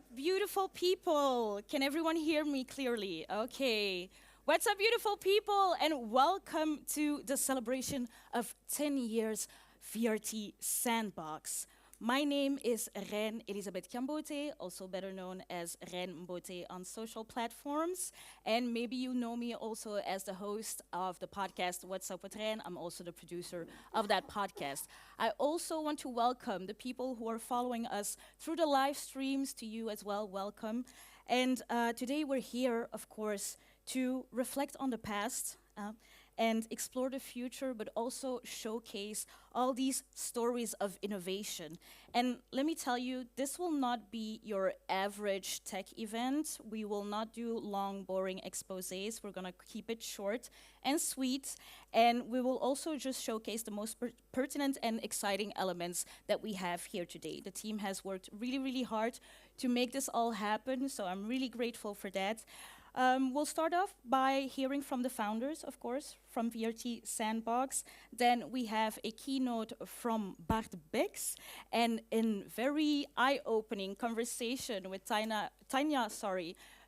up, beautiful people? Can everyone hear me clearly? Okay. What's up, beautiful people? And welcome to the celebration of 10 years VRT Sandbox. My name is Ren Elisabeth Kambote, also better known as Ren Mbote on social platforms. And maybe you know me also as the host of the podcast What's Up with Ren. I'm also the producer of that podcast. I also want to welcome the people who are following us through the live streams. To you as well, welcome. And today we're here, of course, to reflect on the past and explore the future, but also showcase all these stories of innovation. And let me tell you, this will not be your average tech event. We will not do long, boring exposés. We're gonna keep it short and sweet. And we will also just showcase the most pertinent and exciting elements that we have here today. The team has worked really, really hard to make this all happen, so I'm really grateful for that. We'll start off by hearing from the founders, of course, from VRT Sandbox. Then we have a keynote from Bart Becks and a very eye-opening conversation with Tanja,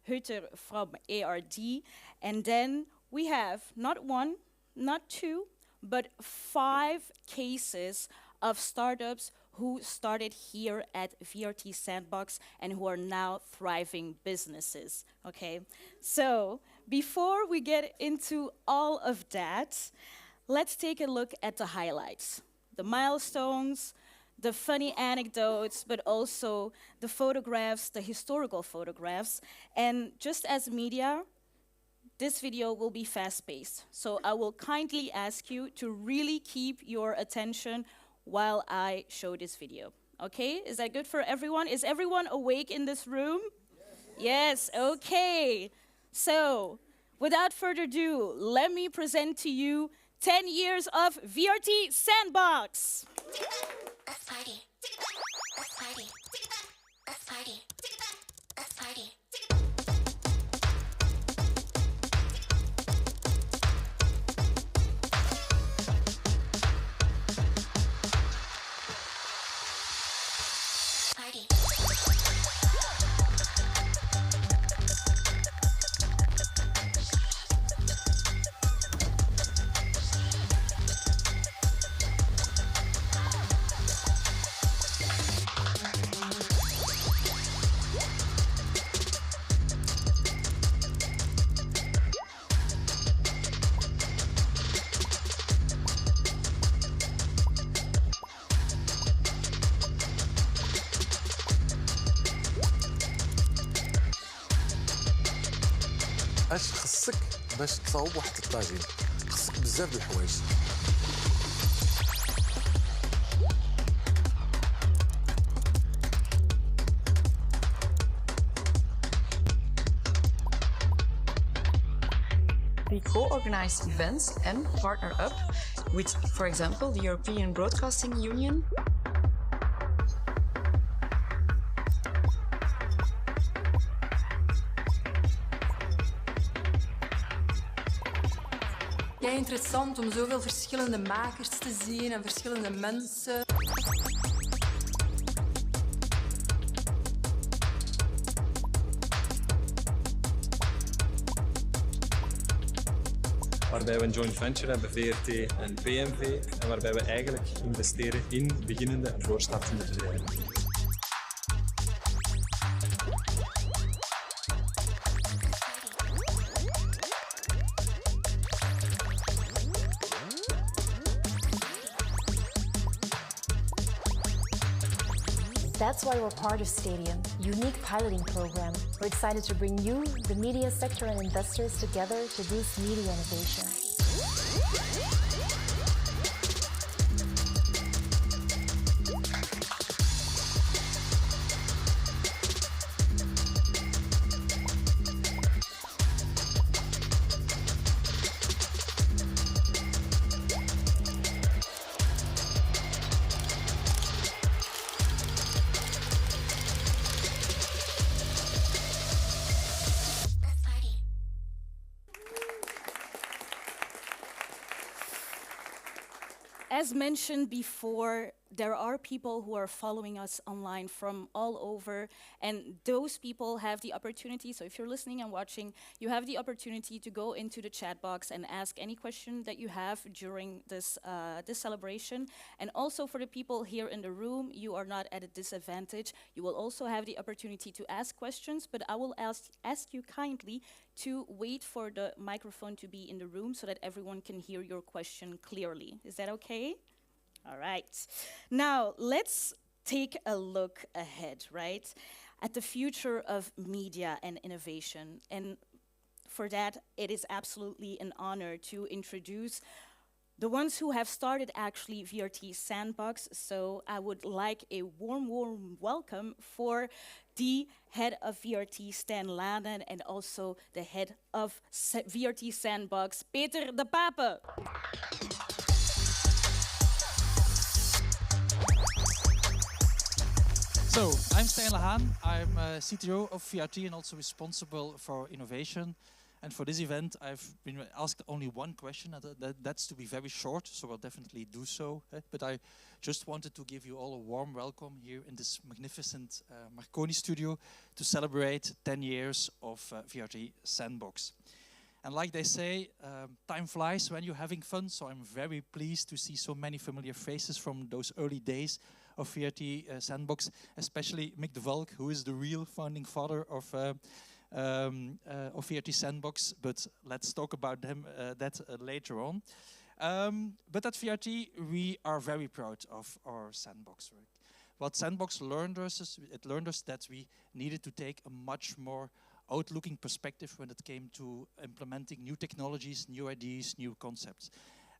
Huether from ARD. And then we have not one, not two, but 5 cases of startups who started here at VRT Sandbox and who are now thriving businesses, okay? So before we get into all of that, let's take a look at the highlights, the milestones, the funny anecdotes, but also the photographs, the historical photographs. And just as media, this video will be fast-paced. So I will kindly ask you to really keep your attention while I show this video. Okay, is that good for everyone? Is everyone awake in this room? Yes, okay. So, without further ado, let me present to you 10 years of VRT Sandbox. Let's party. Let's party. Let's party. Let's party. اش خصك باش تصاوب واحد الطاجين خصك بزاف د الحوايج We co-organize events and partner up with, for example, the European Broadcasting Union, Ja, interessant om zoveel verschillende makers te zien en verschillende mensen. Waarbij we een joint venture hebben, VRT en PMV, en waarbij we eigenlijk investeren in beginnende en voorstartende bedrijven. That's why we're part of Stadium, unique piloting program. We're excited to bring you, the media sector and investors together to boost media innovation. As mentioned before, there are people who are following us online from all over, and those people have the opportunity, so if you're listening and watching, you have the opportunity to go into the chat box and ask any question that you have during this celebration. And also for the people here in the room, you are not at a disadvantage. You will also have the opportunity to ask questions, but I will ask you kindly to wait for the microphone to be in the room so that everyone can hear your question clearly. Is that okay? All right. Now, let's take a look ahead, right, at the future of media and innovation. And for that, it is absolutely an honor to introduce the ones who have started actually VRT Sandbox. So I would like a warm welcome for the head of VRT, Stan Lanen, and also the head of VRT Sandbox, Peter de Pape. So, I'm Stan Lahan. I'm CTO of VRT and also responsible for innovation. And for this event, I've been asked only one question, and that's to be very short, so I'll definitely do so. But I just wanted to give you all a warm welcome here in this magnificent Marconi studio to celebrate 10 years of VRT Sandbox. And like they say, time flies when you're having fun, so I'm very pleased to see so many familiar faces from those early days of VRT Sandbox, especially Mick de Valk, who is the real founding father of VRT Sandbox, but let's talk about that later on. But at VRT, we are very proud of our Sandbox work. What Sandbox learned us is, it learned us that we needed to take a much more outlooking perspective when it came to implementing new technologies, new ideas, new concepts.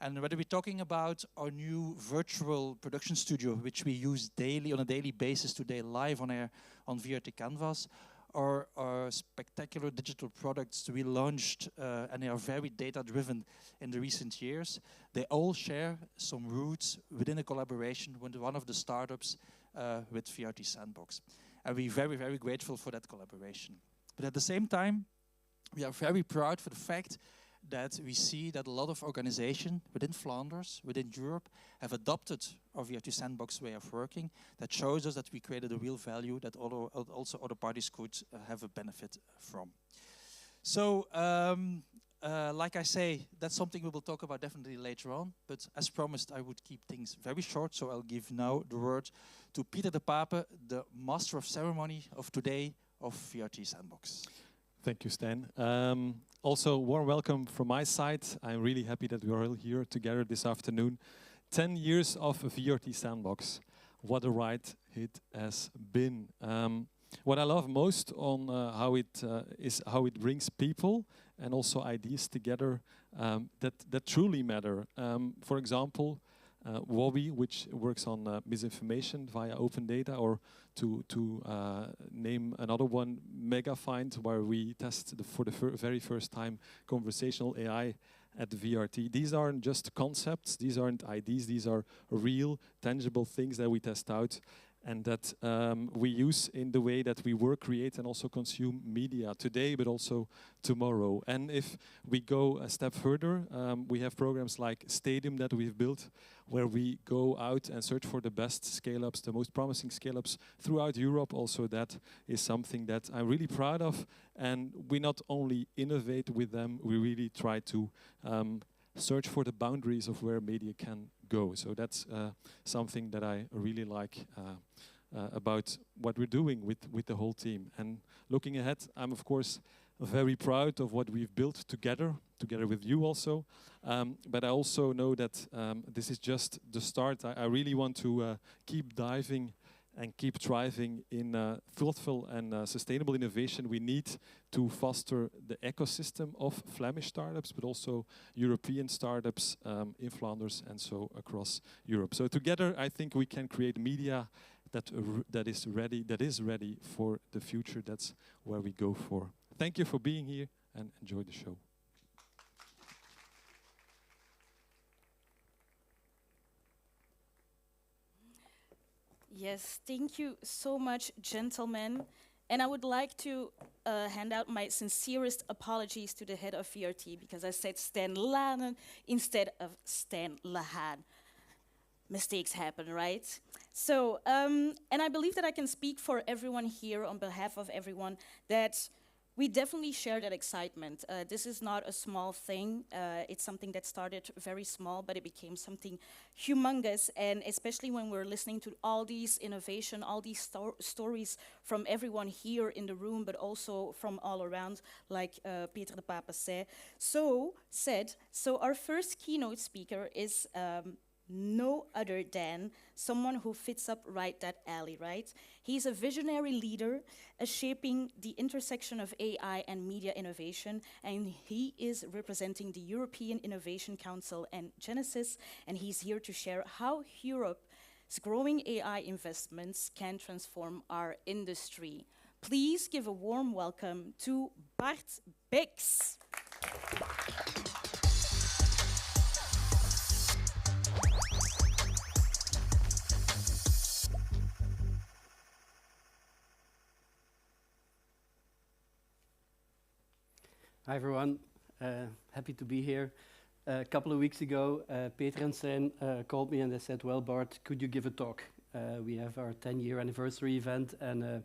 And whether we're talking about our new virtual production studio, which we use daily, on a daily basis today, live on air on VRT Canvas, or our spectacular digital products we launched, and they are very data-driven in the recent years, they all share some roots within a collaboration with one of the startups with VRT Sandbox. And we're very, very grateful for that collaboration. But at the same time, we are very proud for the fact that we see that a lot of organizations within Flanders, within Europe, have adopted our VRT Sandbox way of working. That shows us that we created a real value that also other parties could have a benefit from. So, like I say, that's something we will talk about definitely later on. But as promised, I would keep things very short. So I'll give now the word to Peter de Pape, the master of ceremony of today of VRT Sandbox. Thank you, Stan. Also, warm welcome from my side. I'm really happy that we are all here together this afternoon. 10 years of VRT Sandbox. What a ride it has been. What I love most on how it brings people and also ideas together that truly matter. For example, Wobby, which works on misinformation via open data, or to name another one, MegaFind, where we test for the very first time conversational AI at VRT. These aren't just concepts, these aren't ideas, these are real, tangible things that we test out and that we use in the way that we work, create, and also consume media today, but also tomorrow. And if we go a step further, we have programs like Stadium that we've built, where we go out and search for the best scale-ups, the most promising scale-ups throughout Europe. Also, that is something that I'm really proud of. And we not only innovate with them, we really try to search for the boundaries of where media can go. So that's something that I really like about what we're doing with the whole team. And looking ahead, I'm of course very proud of what we've built together with you also. But I also know that this is just the start. I really want to keep diving and keep thriving in thoughtful and sustainable innovation. We need to foster the ecosystem of Flemish startups, but also European startups in Flanders and so across Europe. So together, I think we can create media that is ready for the future. That's where we go for. Thank you for being here and enjoy the show. Yes, thank you so much, gentlemen. And I would like to hand out my sincerest apologies to the head of VRT, because I said Stan Lanen instead of Stan Lahan. mistakes happen, right? So, and I believe that I can speak for everyone here on behalf of everyone that we definitely share that excitement. This is not a small thing. It's something that started very small, but it became something humongous. And especially when we're listening to all these innovation, all these stories from everyone here in the room, but also from all around, like Peter de Papa said. So our first keynote speaker is no other than someone who fits up right that alley, right? He's a visionary leader, shaping the intersection of AI and media innovation, and he is representing the European Innovation Council and Genisys, and he's here to share how Europe's growing AI investments can transform our industry. Please give a warm welcome to Bart Becks. Hi everyone, happy to be here. A couple of weeks ago, Peter and Sein called me and they said, well Bart, could you give a talk? We have our 10-year anniversary event and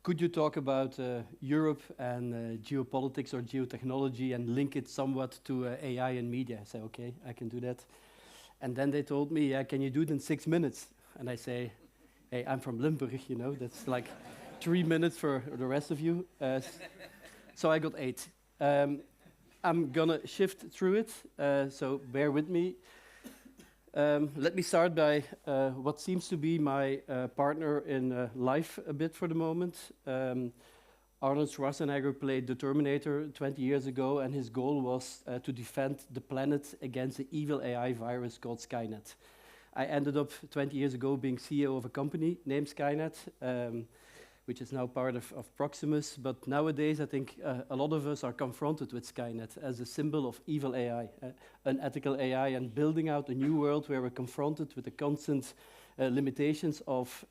could you talk about Europe and geopolitics or geotechnology and link it somewhat to AI and media? I said, okay, I can do that. And then they told me, yeah, can you do it in 6 minutes? And I say, hey, I'm from Limburg, you know, that's like 3 minutes for the rest of you. So I got 8. I'm gonna shift through it, so bear with me. Let me start by what seems to be my partner in life a bit for the moment. Arnold Schwarzenegger played the Terminator 20 years ago, and his goal was to defend the planet against the evil AI virus called Skynet. I ended up 20 years ago being CEO of a company named Skynet, which is now part of Proximus. But nowadays, I think a lot of us are confronted with Skynet as a symbol of evil AI, unethical AI, and building out a new world where we're confronted with the constant limitations of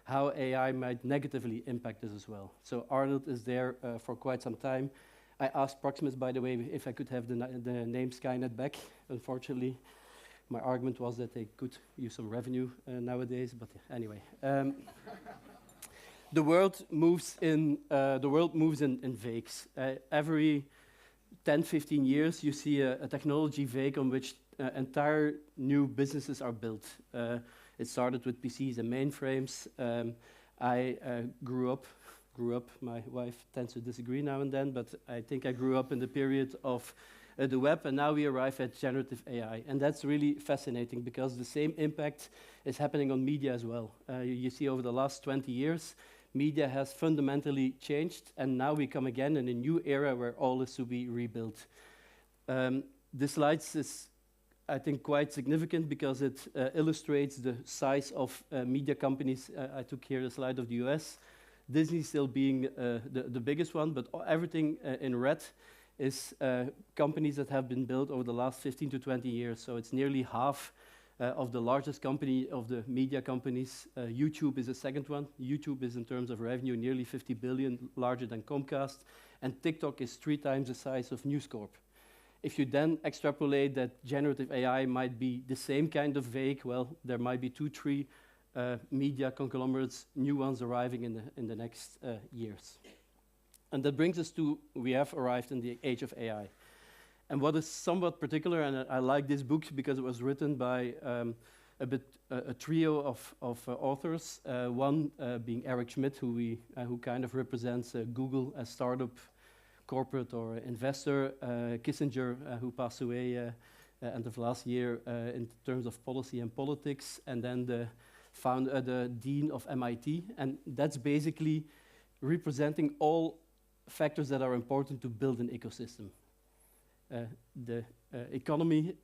how AI might negatively impact us as well. So Arnold is there for quite some time. I asked Proximus, by the way, if I could have the name Skynet back. Unfortunately, my argument was that they could use some revenue nowadays, but anyway. The world moves in vagues. Every 10, 15 years, you see a technology vague on which entire new businesses are built. It started with PCs and mainframes. I grew up. My wife tends to disagree now and then, but I think I grew up in the period of the web, and now we arrive at generative AI. And that's really fascinating because the same impact is happening on media as well. You see over the last 20 years, media has fundamentally changed, and now we come again in a new era where all is to be rebuilt. This slide is, I think, quite significant because it illustrates the size of media companies. I took here the slide of the US. Disney still being the biggest one, but everything in red is companies that have been built over the last 15 to 20 years. So it's nearly half of the largest company of the media companies. YouTube is the second one. YouTube is, in terms of revenue, nearly 50 billion, larger than Comcast. And TikTok is 3 times the size of News Corp. If you then extrapolate that generative AI might be the same kind of vague, well, there might be 2, 3 media conglomerates, new ones arriving in the next years. And that brings us to, we have arrived in the age of AI. And what is somewhat particular, and I like this book because it was written by a trio of authors, one being Eric Schmidt, who kind of represents Google as startup, corporate or investor, Kissinger, who passed away end of last year in terms of policy and politics, and then the dean of MIT. And that's basically representing all factors that are important to build an ecosystem. The economy,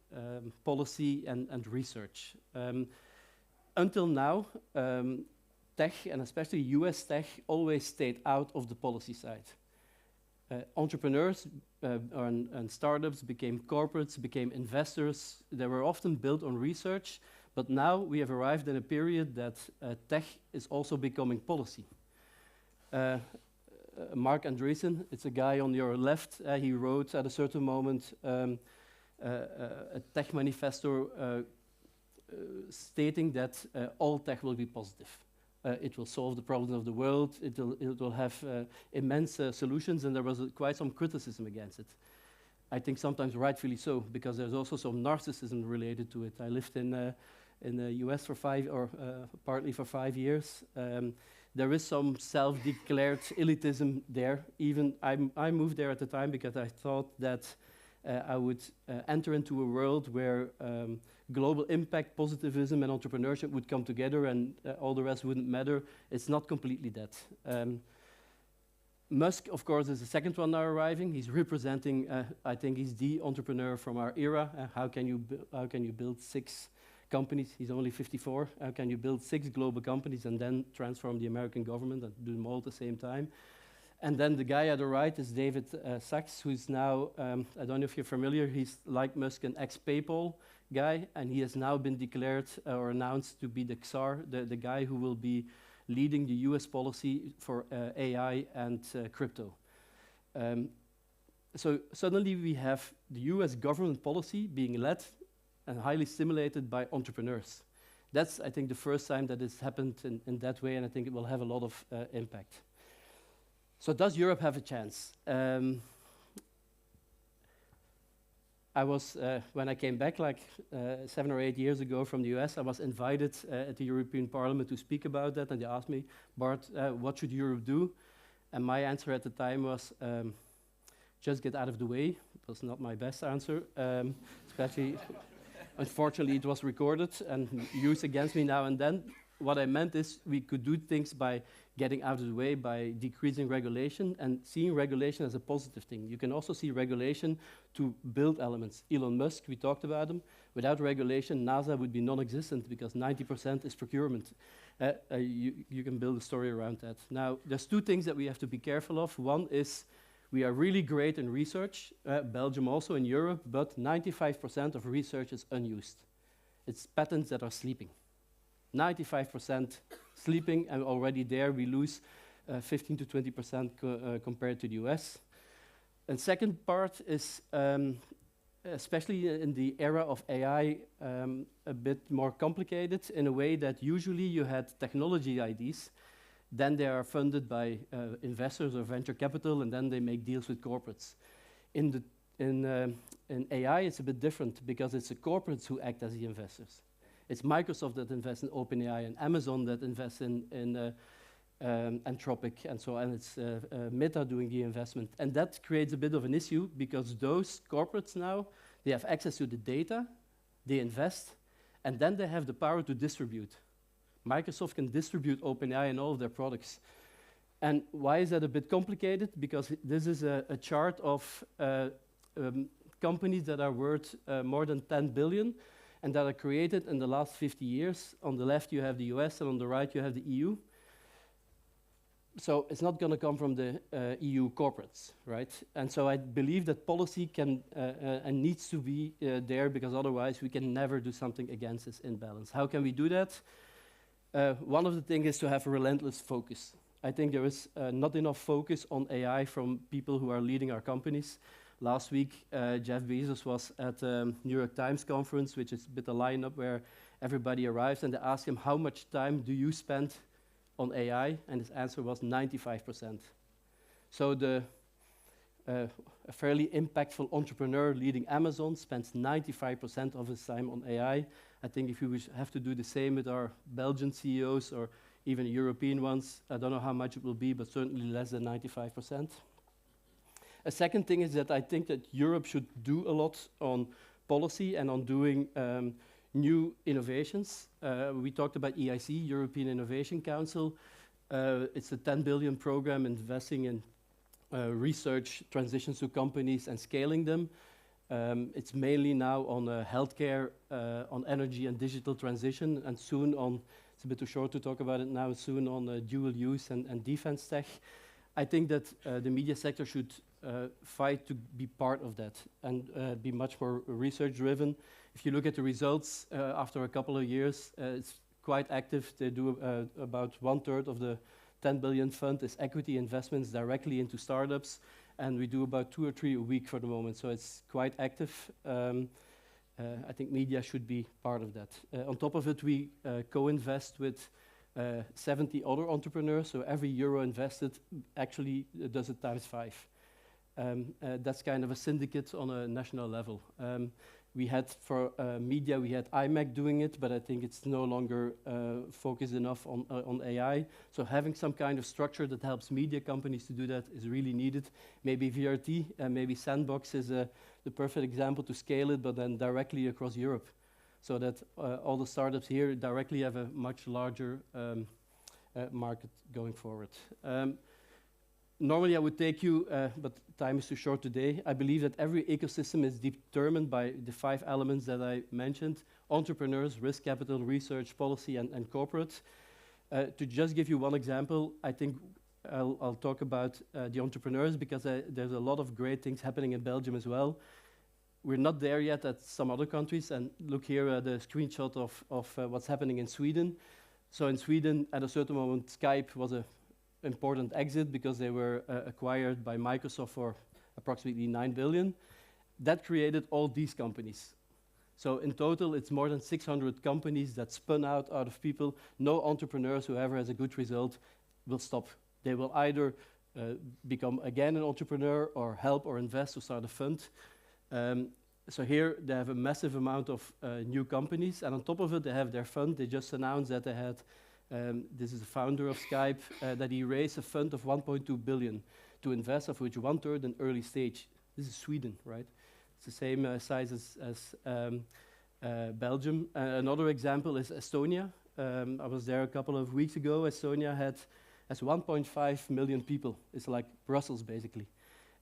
policy, and research. Until now, tech, and especially US tech, always stayed out of the policy side. Entrepreneurs and startups became corporates, became investors. They were often built on research, but now we have arrived in a period that tech is also becoming policy. Mark Andreessen, it's a guy on your left. He wrote at a certain moment a tech manifesto stating that all tech will be positive. It will solve the problems of the world. It will have immense solutions, and there was quite some criticism against it. I think sometimes rightfully so, because there's also some narcissism related to it. I lived in the US for partly for 5 years. There is some self-declared elitism there. Even I moved there at the time because I thought that I would enter into a world where global impact, positivism, and entrepreneurship would come together, and all the rest wouldn't matter. It's not completely that. Musk, of course, is the second one now arriving. He's representing, I think he's the entrepreneur from our era. How can you build 6 companies? He's only 54. How can you build 6 global companies and then transform the American government and do them all at the same time? And then the guy at the right is David Sachs, who's now, I don't know if you're familiar, he's like Musk, an ex-PayPal guy, and he has now been declared or announced to be the Czar, the guy who will be leading the US policy for AI and crypto. So suddenly we have the US government policy being led and highly stimulated by entrepreneurs. That's, I think, the first time that it's happened in that way, and I think it will have a lot of impact. So does Europe have a chance? I was, when I came back like 7 or 8 years ago from the US, I was invited at the European Parliament to speak about that, and they asked me, Bart, what should Europe do? And my answer at the time was, just get out of the way. It was not my best answer, especially, unfortunately, it was recorded and used against me now and then. What I meant is we could do things by getting out of the way, by decreasing regulation and seeing regulation as a positive thing. You can also see regulation to build elements. Elon Musk, we talked about him. Without regulation, NASA would be non-existent because 90% is procurement. You can build a story around that. Now, there's 2 things that we have to be careful of. One is we are really great in research, Belgium also in Europe, but 95% of research is unused. It's patents that are sleeping. 95% sleeping, and already there we lose 15 to 20% compared to the US. And second part is, especially in the era of AI, a bit more complicated in a way that usually you had technology ideas, then they are funded by investors or venture capital, and then they make deals with corporates. In AI, it's a bit different because it's the corporates who act as the investors. It's Microsoft that invests in OpenAI and Amazon that invests in Anthropic and so on. It's Meta doing the investment. And that creates a bit of an issue because those corporates now, they have access to the data, they invest, and then they have the power to distribute. Microsoft can distribute OpenAI and all of their products. And why is that a bit complicated? Because this is a chart of companies that are worth more than 10 billion, and that are created in the last 50 years. On the left, you have the US, and on the right, you have the EU. So it's not going to come from the EU corporates, right? And so I believe that policy can and needs to be there, because otherwise we can never do something against this imbalance. How can we do that? One of the things is to have a relentless focus. I think there is not enough focus on AI from people who are leading our companies. Last week, Jeff Bezos was at the New York Times conference, which is a bit a lineup where everybody arrives, and they ask him, how much time do you spend on AI? And his answer was 95%. So a fairly impactful entrepreneur leading Amazon spends 95% of his time on AI. I think if we have to do the same with our Belgian CEOs or even European ones, I don't know how much it will be, but certainly less than 95%. A second thing is that I think that Europe should do a lot on policy and on doing new innovations. We talked about EIC, European Innovation Council. It's a 10 billion program investing in research transitions to companies and scaling them. It's mainly now on healthcare, on energy and digital transition, and soon on, it's a bit too short to talk about it now, soon on dual use and defense tech. I think that the media sector should fight to be part of that and be much more research driven. If you look at the results after a couple of years, it's quite active. They do about 1/3 of the 10 billion fund is equity investments directly into startups, and we do about 2 or 3 a week for the moment, so it's quite active. I think media should be part of that. On top of it, we co-invest with 70 other entrepreneurs, so every euro invested actually does it times 5. That's kind of a syndicate on a national level. We had for media, we had IMAC doing it, but I think it's no longer focused enough on AI. So having some kind of structure that helps media companies to do that is really needed. Maybe VRT, maybe Sandbox is the perfect example to scale it, but then directly across Europe, so that all the startups here directly have a much larger market going forward. Normally I would take you, but time is too short today. I believe that every ecosystem is determined by the 5 elements that I mentioned: entrepreneurs, risk capital, research, policy, and corporate. To just give you one example, I think I'll talk about the entrepreneurs, because there's a lot of great things happening in Belgium as well. We're not there yet at some other countries, and look here at the screenshot of what's happening in Sweden. So in Sweden, at a certain moment, Skype was a important exit because they were acquired by Microsoft for approximately 9 billion. That created all these companies. So in total, it's more than 600 companies that spun out of people. No entrepreneurs, whoever has a good result, will stop. They will either become again an entrepreneur or help or invest or start a fund. So here they have a massive amount of new companies, and on top of it, they have their fund. They just announced that they had this is the founder of Skype, that he raised a fund of 1.2 billion to invest, of which 1/3 in early stage. This is Sweden, right? It's the same size as Belgium. Another example is Estonia. I was there a couple of weeks ago. Estonia has 1.5 million people. It's like Brussels, basically.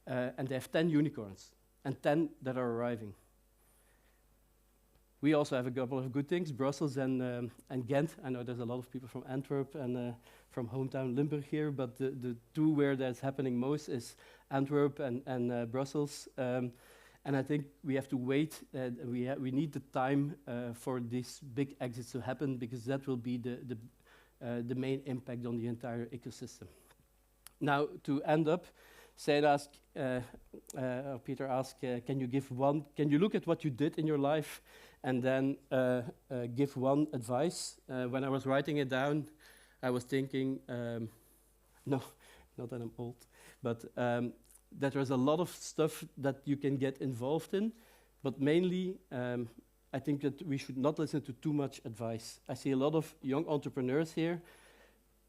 And they have 10 unicorns, and 10 that are arriving. We also have a couple of good things, Brussels and Ghent. I know there's a lot of people from Antwerp and from hometown Limburg here, but the 2 where that's happening most is Antwerp and Brussels. And I think we have to wait. We need the time for these big exits to happen, because that will be the main impact on the entire ecosystem. Now, to end up, Peter asked, can you look at what you did in your life and then give one advice? When I was writing it down, I was thinking, no, not that I'm old, but that there's a lot of stuff that you can get involved in, but mainly I think that we should not listen to too much advice. I see a lot of young entrepreneurs here.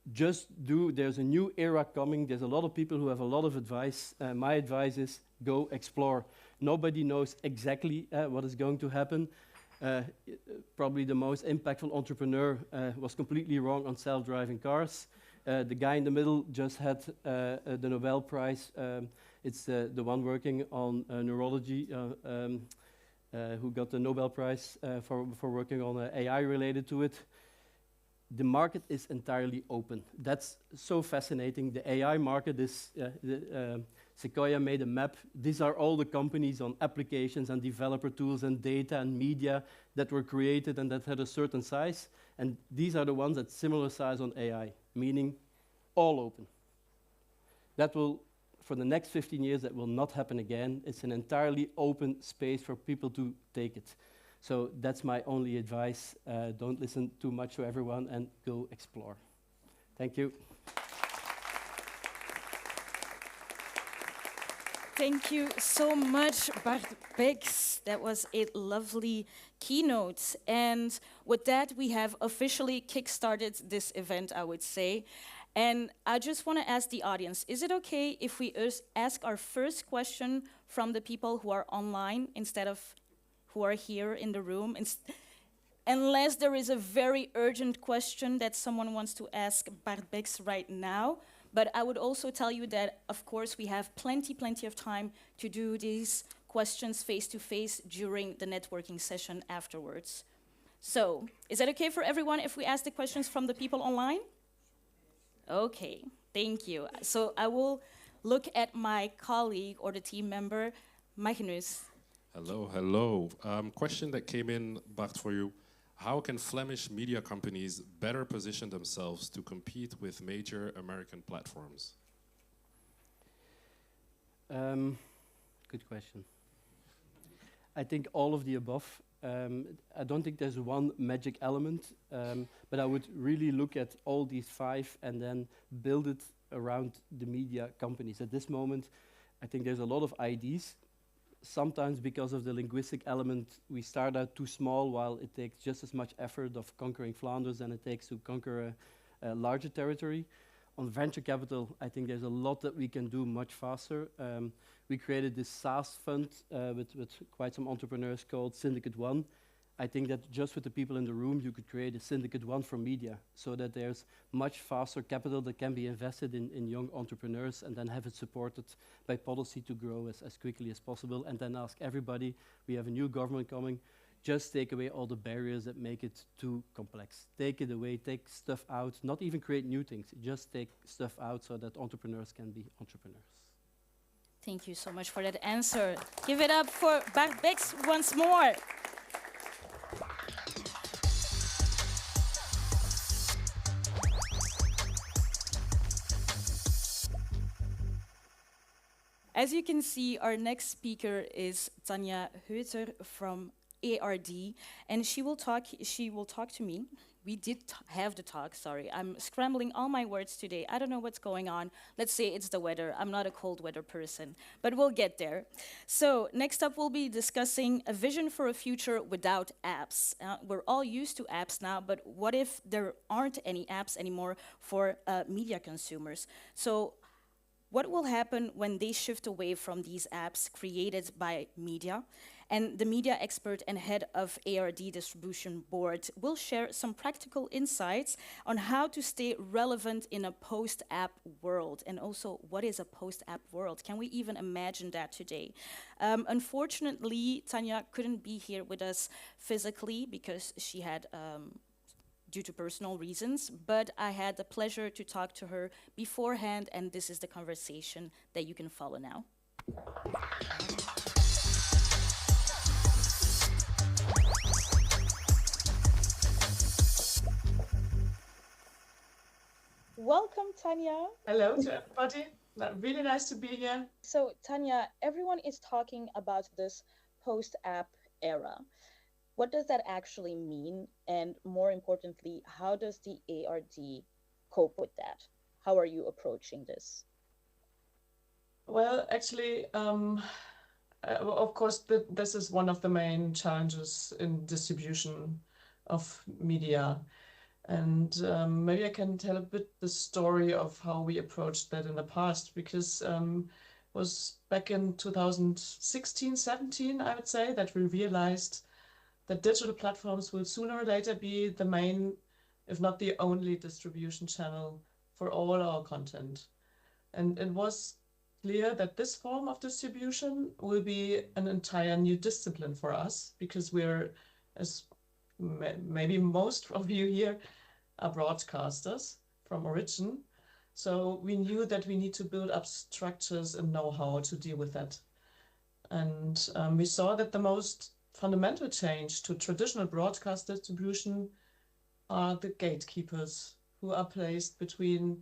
There's a new era coming. There's a lot of people who have a lot of advice. My advice is go explore. Nobody knows exactly what is going to happen. Probably the most impactful entrepreneur was completely wrong on self-driving cars. The guy in the middle just had the Nobel Prize. It's the one working on neurology who got the Nobel Prize for working on AI related to it. The market is entirely open. That's so fascinating. The AI market is, Sequoia made a map. These are all the companies on applications and developer tools and data and media that were created and that had a certain size. And these are the ones at similar size on AI, meaning all open. That will, for the next 15 years, that will not happen again. It's an entirely open space for people to take it. So that's my only advice. Don't listen too much to everyone and go explore. Thank you. Thank you so much, Bart Becks. That was a lovely keynote. And with that, we have officially kickstarted this event, I would say. And I just want to ask the audience, is it okay if we ask our first question from the people who are online instead of who are here in the room, unless there is a very urgent question that someone wants to ask Bart Becks right now. But I would also tell you that, of course, we have plenty of time to do these questions face-to-face during the networking session afterwards. So, is that okay for everyone if we ask the questions from the people online? Okay, thank you. So I will look at my colleague or the team member, Magnus. Hello, hello. Question that came in, Bart, for you. How can Flemish media companies better position themselves to compete with major American platforms? Good question. I think all of the above. I don't think there's one magic element, but I would really look at all these 5 and then build it around the media companies. At this moment, I think there's a lot of ideas. Sometimes because of the linguistic element, we start out too small, while it takes just as much effort of conquering Flanders than it takes to conquer a larger territory. On venture capital, I think there's a lot that we can do much faster. We created this SaaS fund with quite some entrepreneurs called Syndicate One. I think that just with the people in the room, you could create a Syndicate One for media, so that there's much faster capital that can be invested in young entrepreneurs, and then have it supported by policy to grow as quickly as possible. And then ask everybody, we have a new government coming, just take away all the barriers that make it too complex. Take it away, take stuff out, not even create new things, just take stuff out so that entrepreneurs can be entrepreneurs. Thank you so much for that answer. Give it up for Becks once more. As you can see, our next speaker is Tanja Huether from ARD, and she will talk to me. We did have the talk, sorry. I'm scrambling all my words today. I don't know what's going on. Let's say it's the weather. I'm not a cold weather person, but we'll get there. So next up, we'll be discussing a vision for a future without apps. We're all used to apps now, but what if there aren't any apps anymore for media consumers? So what will happen when they shift away from these apps created by media? And the media expert and head of ARD Distribution Board will share some practical insights on how to stay relevant in a post-app world. And also, what is a post-app world? Can we even imagine that today? Unfortunately, Tanja couldn't be here with us physically because she had due to personal reasons, but I had the pleasure to talk to her beforehand, and this is the conversation that you can follow now. Welcome, Tanja. Hello to everybody. Really nice to be here. So, Tanja, everyone is talking about this post-app era. What does that actually mean? And more importantly, how does the ARD cope with that? How are you approaching this? Well, actually, of course, this is one of the main challenges in distribution of media. And maybe I can tell a bit the story of how we approached that in the past, because it was back in 2016, 17, I would say, that we realized that digital platforms will sooner or later be the main, if not the only distribution channel for all our content. And it was clear that this form of distribution will be an entire new discipline for us, because we're, as maybe most of you here, are broadcasters from origin. So we knew that we need to build up structures and know-how to deal with that. And we saw that the most fundamental change to traditional broadcast distribution are the gatekeepers who are placed between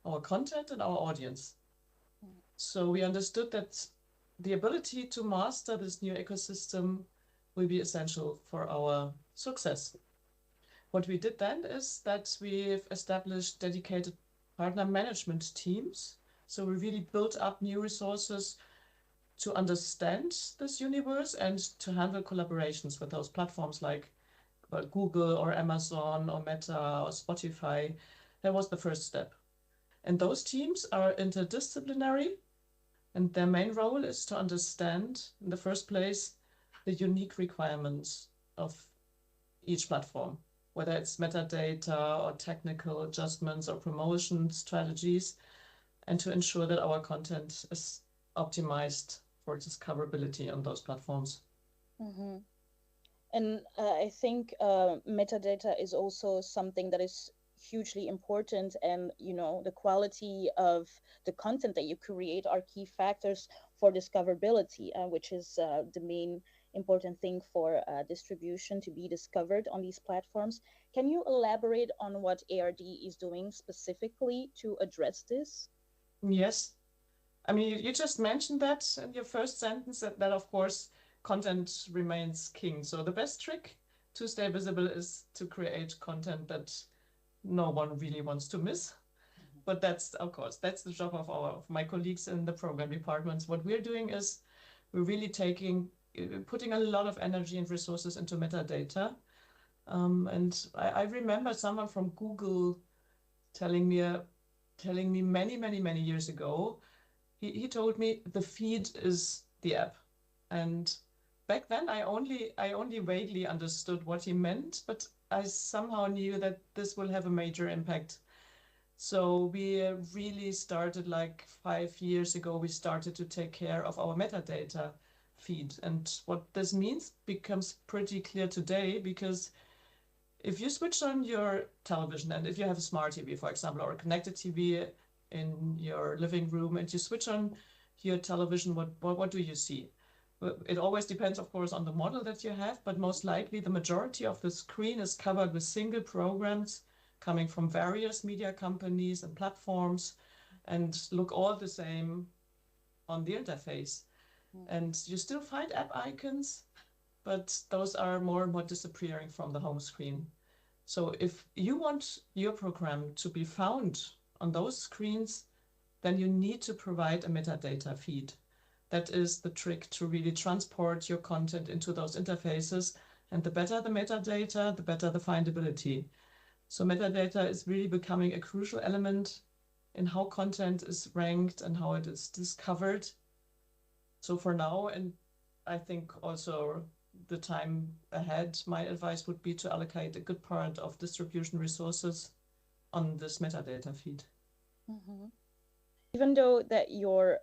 our content and our audience. So we understood that the ability to master this new ecosystem will be essential for our success. What we did then is that we've established dedicated partner management teams. So we really built up new resources to understand this universe and to handle collaborations with those platforms like Google or Amazon or Meta or Spotify. That was the first step. And those teams are interdisciplinary, and their main role is to understand, in the first place, the unique requirements of each platform, whether it's metadata or technical adjustments or promotion strategies, and to ensure that our content is optimized for discoverability on those platforms. Mm-hmm. And I think metadata is also something that is hugely important, and the quality of the content that you create are key factors for discoverability, which is the main important thing for distribution to be discovered on these platforms. Can you elaborate on what ARD is doing specifically to address this? Yes. I mean, you just mentioned that in your first sentence, that of course content remains king. So the best trick to stay visible is to create content that no one really wants to miss. But that's, of course, that's the job of my colleagues in the program departments. What we're doing is we're really putting a lot of energy and resources into metadata. And I remember someone from Google telling me many years ago, he told me the feed is the app. And back then I only vaguely understood what he meant, but I somehow knew that this will have a major impact. So we really started like 5 years ago, we started to take care of our metadata feed. And what this means becomes pretty clear today, because if you switch on your television, and if you have a smart TV, for example, or a connected TV in your living room, and you switch on your television, what do you see? It always depends, of course, on the model that you have, but most likely the majority of the screen is covered with single programs coming from various media companies and platforms, and look all the same on the interface. And you still find app icons, but those are more and more disappearing from the home screen. So if you want your program to be found on those screens, then you need to provide a metadata feed. That is the trick to really transport your content into those interfaces. And the better the metadata, the better the findability. So metadata is really becoming a crucial element in how content is ranked and how it is discovered. So for now, and I think also the time ahead, my advice would be to allocate a good part of distribution resources on this metadata feed. Mm-hmm. Even though that your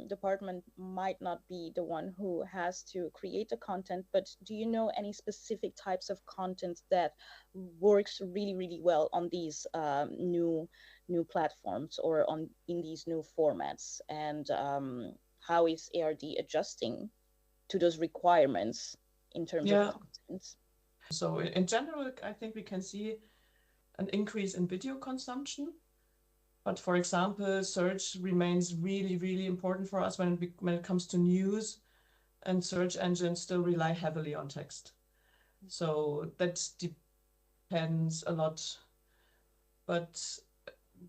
department might not be the one who has to create the content, but do you know any specific types of content that works really well on these new platforms or in these new formats? And how is ARD adjusting to those requirements in terms of content? So in general, I think we can see an increase in video consumption. But for example, search remains really important for us when it comes to news, and search engines still rely heavily on text. So that depends a lot. But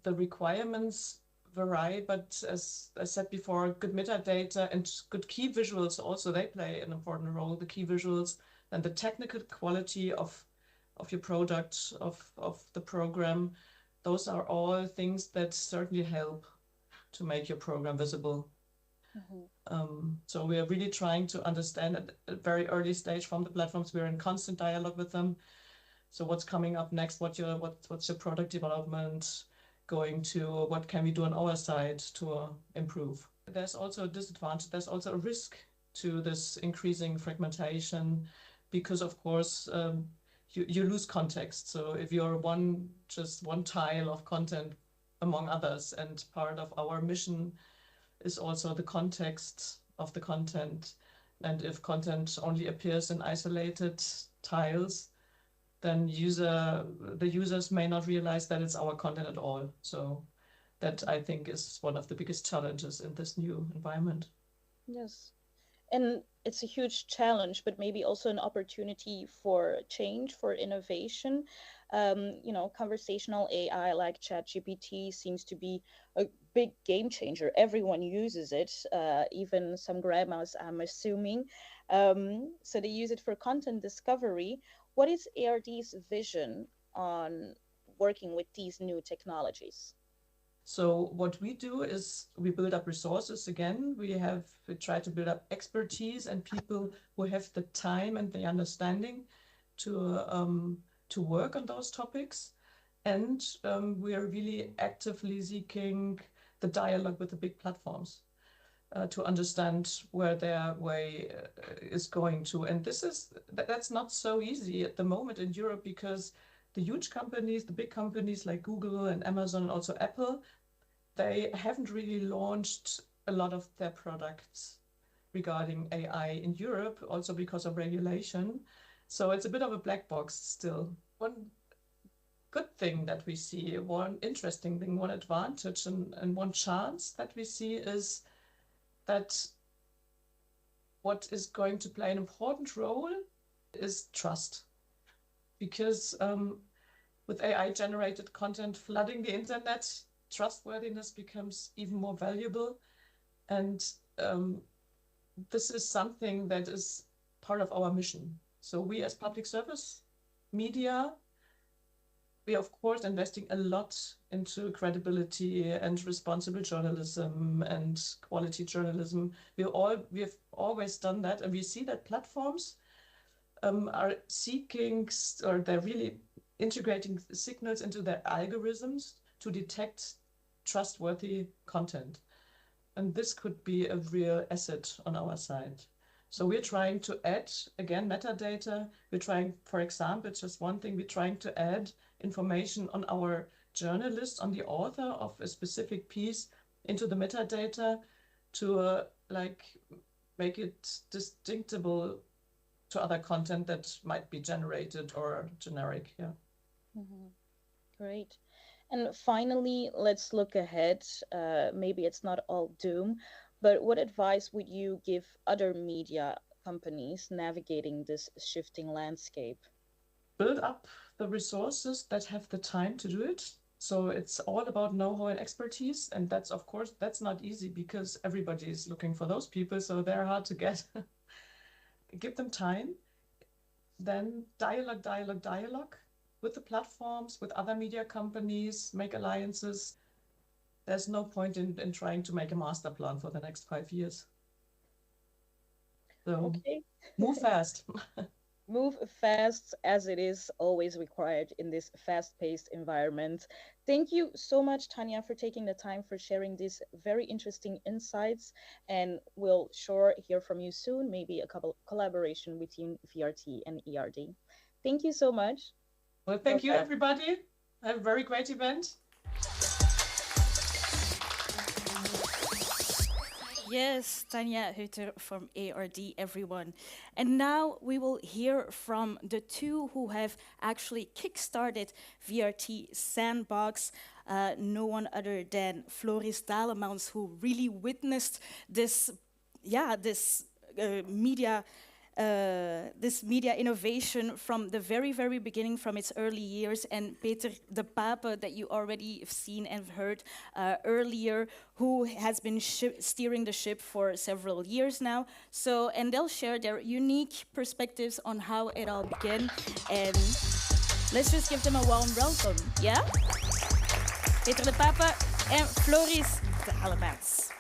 the requirements vary, but as I said before, good metadata and good key visuals also, they play an important role. The key visuals and the technical quality of your product, of the program, those are all things that certainly help to make your program visible. Mm-hmm. So we are really trying to understand at a very early stage from the platforms. We're in constant dialogue with them. So what's coming up next? What's your product development going to? What can we do on our side to improve? There's also a disadvantage. There's also a risk to this increasing fragmentation, because of course you lose context. So if you're just one tile of content among others, and part of our mission is also the context of the content. And if content only appears in isolated tiles, then the users may not realize that it's our content at all. So that, I think, is one of the biggest challenges in this new environment. Yes. And it's a huge challenge, but maybe also an opportunity for change, for innovation. Conversational AI like ChatGPT seems to be a big game changer. Everyone uses it, even some grandmas, I'm assuming. So they use it for content discovery. What is ARD's vision on working with these new technologies? So what we do is we build up resources again. We try to build up expertise and people who have the time and the understanding to work on those topics. And we are really actively seeking the dialogue with the big platforms to understand where their way is going to. And that's not so easy at the moment in Europe, because the huge companies, the big companies like Google and Amazon and also Apple, they haven't really launched a lot of their products regarding AI in Europe, also because of regulation. So it's a bit of a black box still. One good thing that we see, one interesting thing, one advantage and one chance that we see is that what is going to play an important role is trust. Because with AI-generated content flooding the internet, trustworthiness becomes even more valuable. And this is something that is part of our mission. So we as public service media, we are of course investing a lot into credibility and responsible journalism and quality journalism. We have always done that, and we see that platforms are seeking, or they're really integrating signals into their algorithms to detect trustworthy content. And this could be a real asset on our side. So we're trying to add, again, metadata. We're trying, for example, just one thing, we're trying to add information on our journalist, on the author of a specific piece into the metadata to like make it distinctible to other content that might be generated or generic. Yeah. Great. And finally, let's look ahead. Maybe it's not all doom, but what advice would you give other media companies navigating this shifting landscape? Build up the resources that have the time to do it. So it's all about know-how and expertise. And that's, of course, that's not easy because everybody is looking for those people. So they're hard to get. Give them time. Then dialogue with the platforms, with other media companies, make alliances. There's no point in trying to make a master plan for the next 5 years. So move fast. Move fast, as it is always required in this fast-paced environment. Thank you so much, Tanja, for taking the time for sharing these very interesting insights, and we'll sure hear from you soon, maybe a couple collaboration between VRT and ERD. Thank you so much. Well, thank you, everybody. Have a very great event. Yes, Tanja Huether from ARD, everyone. And now we will hear from the two who have actually kickstarted VRT Sandbox. No one other than Floris Dalemans, who really witnessed this, this media innovation from the very, very beginning, from its early years. And Peter de Pape, that you already have seen and heard earlier, who has been steering the ship for several years now. So, and they'll share their unique perspectives on how it all began. And let's just give them a warm welcome, yeah? Peter de Pape and Floris Dalemans.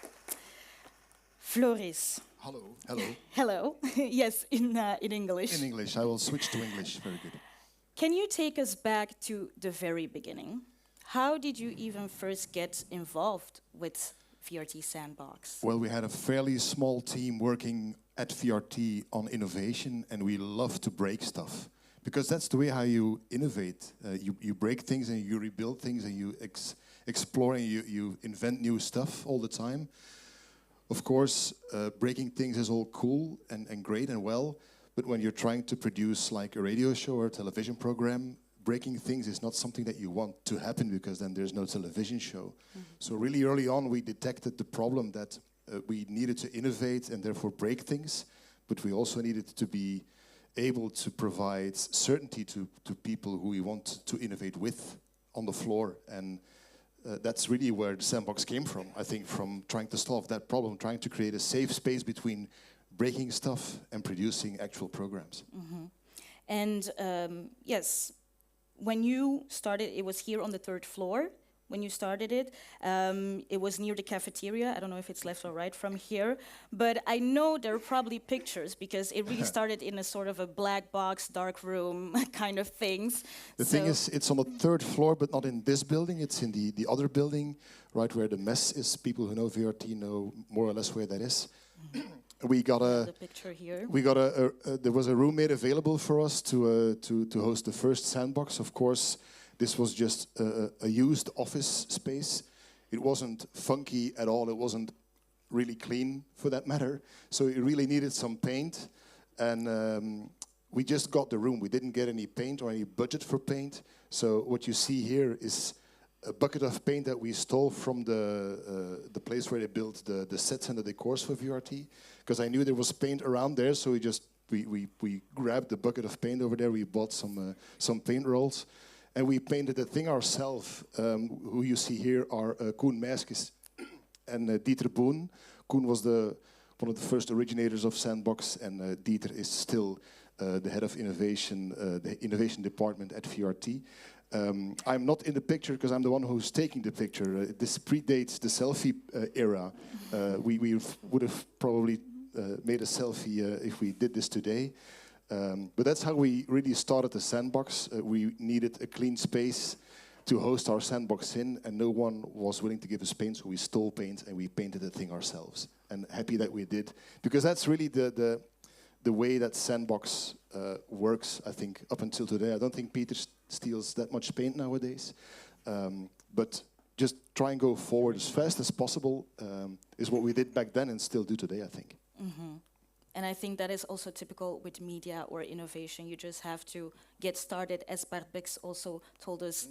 Floris. Hello. Hello. Hello. Yes, in English. In English. I will switch to English. Very good. Can you take us back to the very beginning? How did you even first get involved with VRT Sandbox? Well, we had a fairly small team working at VRT on innovation, and we love to break stuff. Because that's the way how you innovate. You break things and you rebuild things and you explore and you invent new stuff all the time. Of course, breaking things is all cool and great and well, but when you're trying to produce like a radio show or a television program, breaking things is not something that you want to happen, because then there's no television show. So really early on, we detected the problem that we needed to innovate and therefore break things, but we also needed to be able to provide certainty to people who we want to innovate with on the floor. And that's really where the sandbox came from, I think, from trying to solve that problem, trying to create a safe space between breaking stuff and producing actual programs. And yes, when you started, it was here on the 3rd floor. When you started it was near the cafeteria. I don't know if it's left or right from here, but I know there are probably pictures, because it really started in a sort of a black box, dark room kind of things. The thing is, it's on the 3rd floor, but not in this building. It's in the other building, right where the Maes is. People who know VRT know more or less where that is. We got the picture here. We got there was a roommate available for us to host the first sandbox. Of course, this was just a used office space. It wasn't funky at all. It wasn't really clean, for that matter. So it really needed some paint. And we just got the room. We didn't get any paint or any budget for paint. So what you see here is a bucket of paint that we stole from the place where they built the sets and the decors for VRT, because I knew there was paint around there, so we grabbed the bucket of paint over there. We bought some paint rolls, and we painted the thing ourselves. Who you see here are Koen Maes and Dieter Boon. Koen was one of the first originators of Sandbox, and Dieter is still the head of innovation, the innovation department at VRT. I'm not in the picture because I'm the one who's taking the picture. This predates the selfie era. We would have probably made a selfie if we did this today. But that's how we really started the Sandbox. We needed a clean space to host our Sandbox in, and no one was willing to give us paint, so we stole paint and we painted the thing ourselves. And happy that we did, because that's really the way that Sandbox works, I think, up until today. I don't think Peter steals that much paint nowadays. But just try and go forward as fast as possible is what we did back then and still do today, I think. Mm-hmm. And I think that is also typical with media or innovation. You just have to get started, as Bart Becks also told us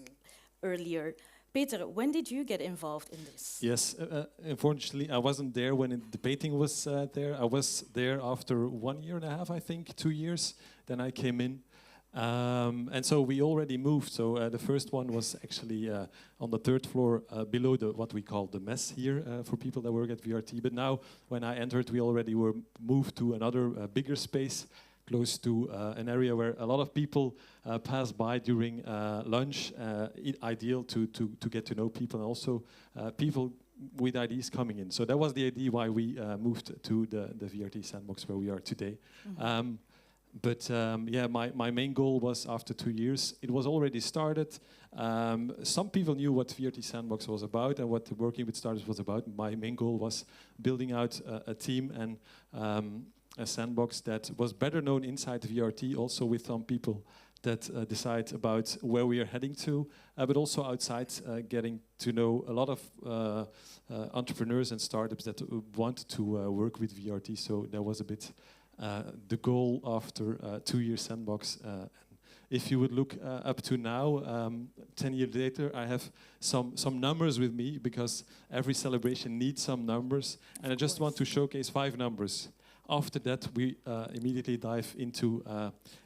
earlier. Peter, when did you get involved in this? Yes, unfortunately, I wasn't there when the painting was there. I was there after 1 year and a half, I think, 2 years. Then I came in. And so we already moved. So the first one was actually on the third floor below what we call the mess here for people that work at VRT. But now, when I entered, we already were moved to another bigger space, close to an area where a lot of people pass by during lunch, ideal to get to know people, and also people with ideas coming in. So that was the idea why we moved to the VRT Sandbox where we are today. Mm-hmm. Yeah, my main goal was, after 2 years, it was already started. Some people knew what VRT Sandbox was about and what working with startups was about. My main goal was building out a team and a sandbox that was better known inside VRT, also with some people that decide about where we are heading to, but also outside, getting to know a lot of entrepreneurs and startups that want to work with VRT. So that was a bit the goal after 2 years Sandbox. If you would look up to now, 10 years later, I have some numbers with me, because every celebration needs some numbers, and I just want to showcase 5 numbers. After that, we immediately dive into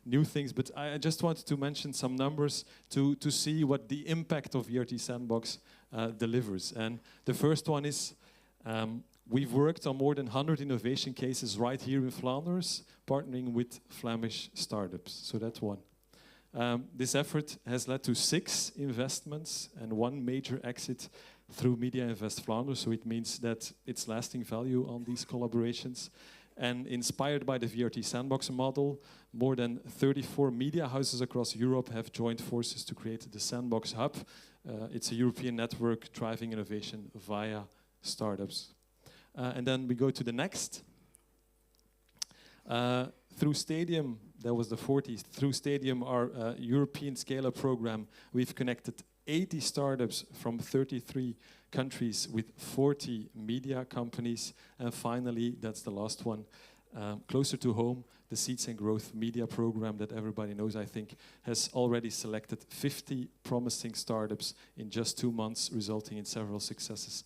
new things, but I just wanted to mention some numbers to see what the impact of VRT Sandbox delivers. And the first one is, we've worked on more than 100 innovation cases right here in Flanders, partnering with Flemish startups. So that's one. This effort has led to 6 investments and 1 major exit through Media Invest Flanders. So it means that it's lasting value on these collaborations. And inspired by the VRT Sandbox model, more than 34 media houses across Europe have joined forces to create the Sandbox Hub. It's a European network driving innovation via startups. And then we go to the next. Through Stadium, that was the 40s, through Stadium, our European scale-up program, we've connected 80 startups from 33 countries with 40 media companies. And finally, that's the last one, closer to home, the Seeds and Growth media program that everybody knows, I think, has already selected 50 promising startups in just 2 months, resulting in several successes,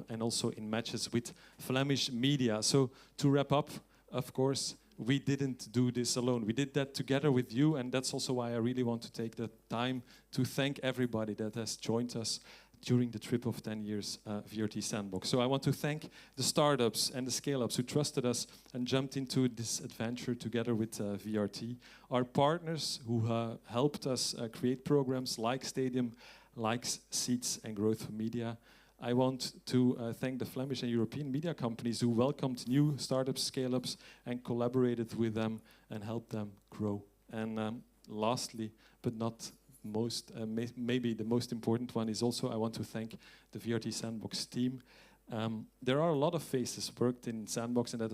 and also in matches with Flemish media. So to wrap up, of course, we didn't do this alone. We did that together with you, and that's also why I really want to take the time to thank everybody that has joined us during the trip of 10 years VRT Sandbox. So I want to thank the startups and the scale-ups who trusted us and jumped into this adventure together with VRT. Our partners who helped us create programs like Stadium, like Seeds and Growth Media. I want to thank the Flemish and European media companies who welcomed new startups, scale-ups, and collaborated with them and helped them grow. And lastly, but not most, maybe the most important one, is also I want to thank the VRT Sandbox team. There are a lot of faces worked in Sandbox, and that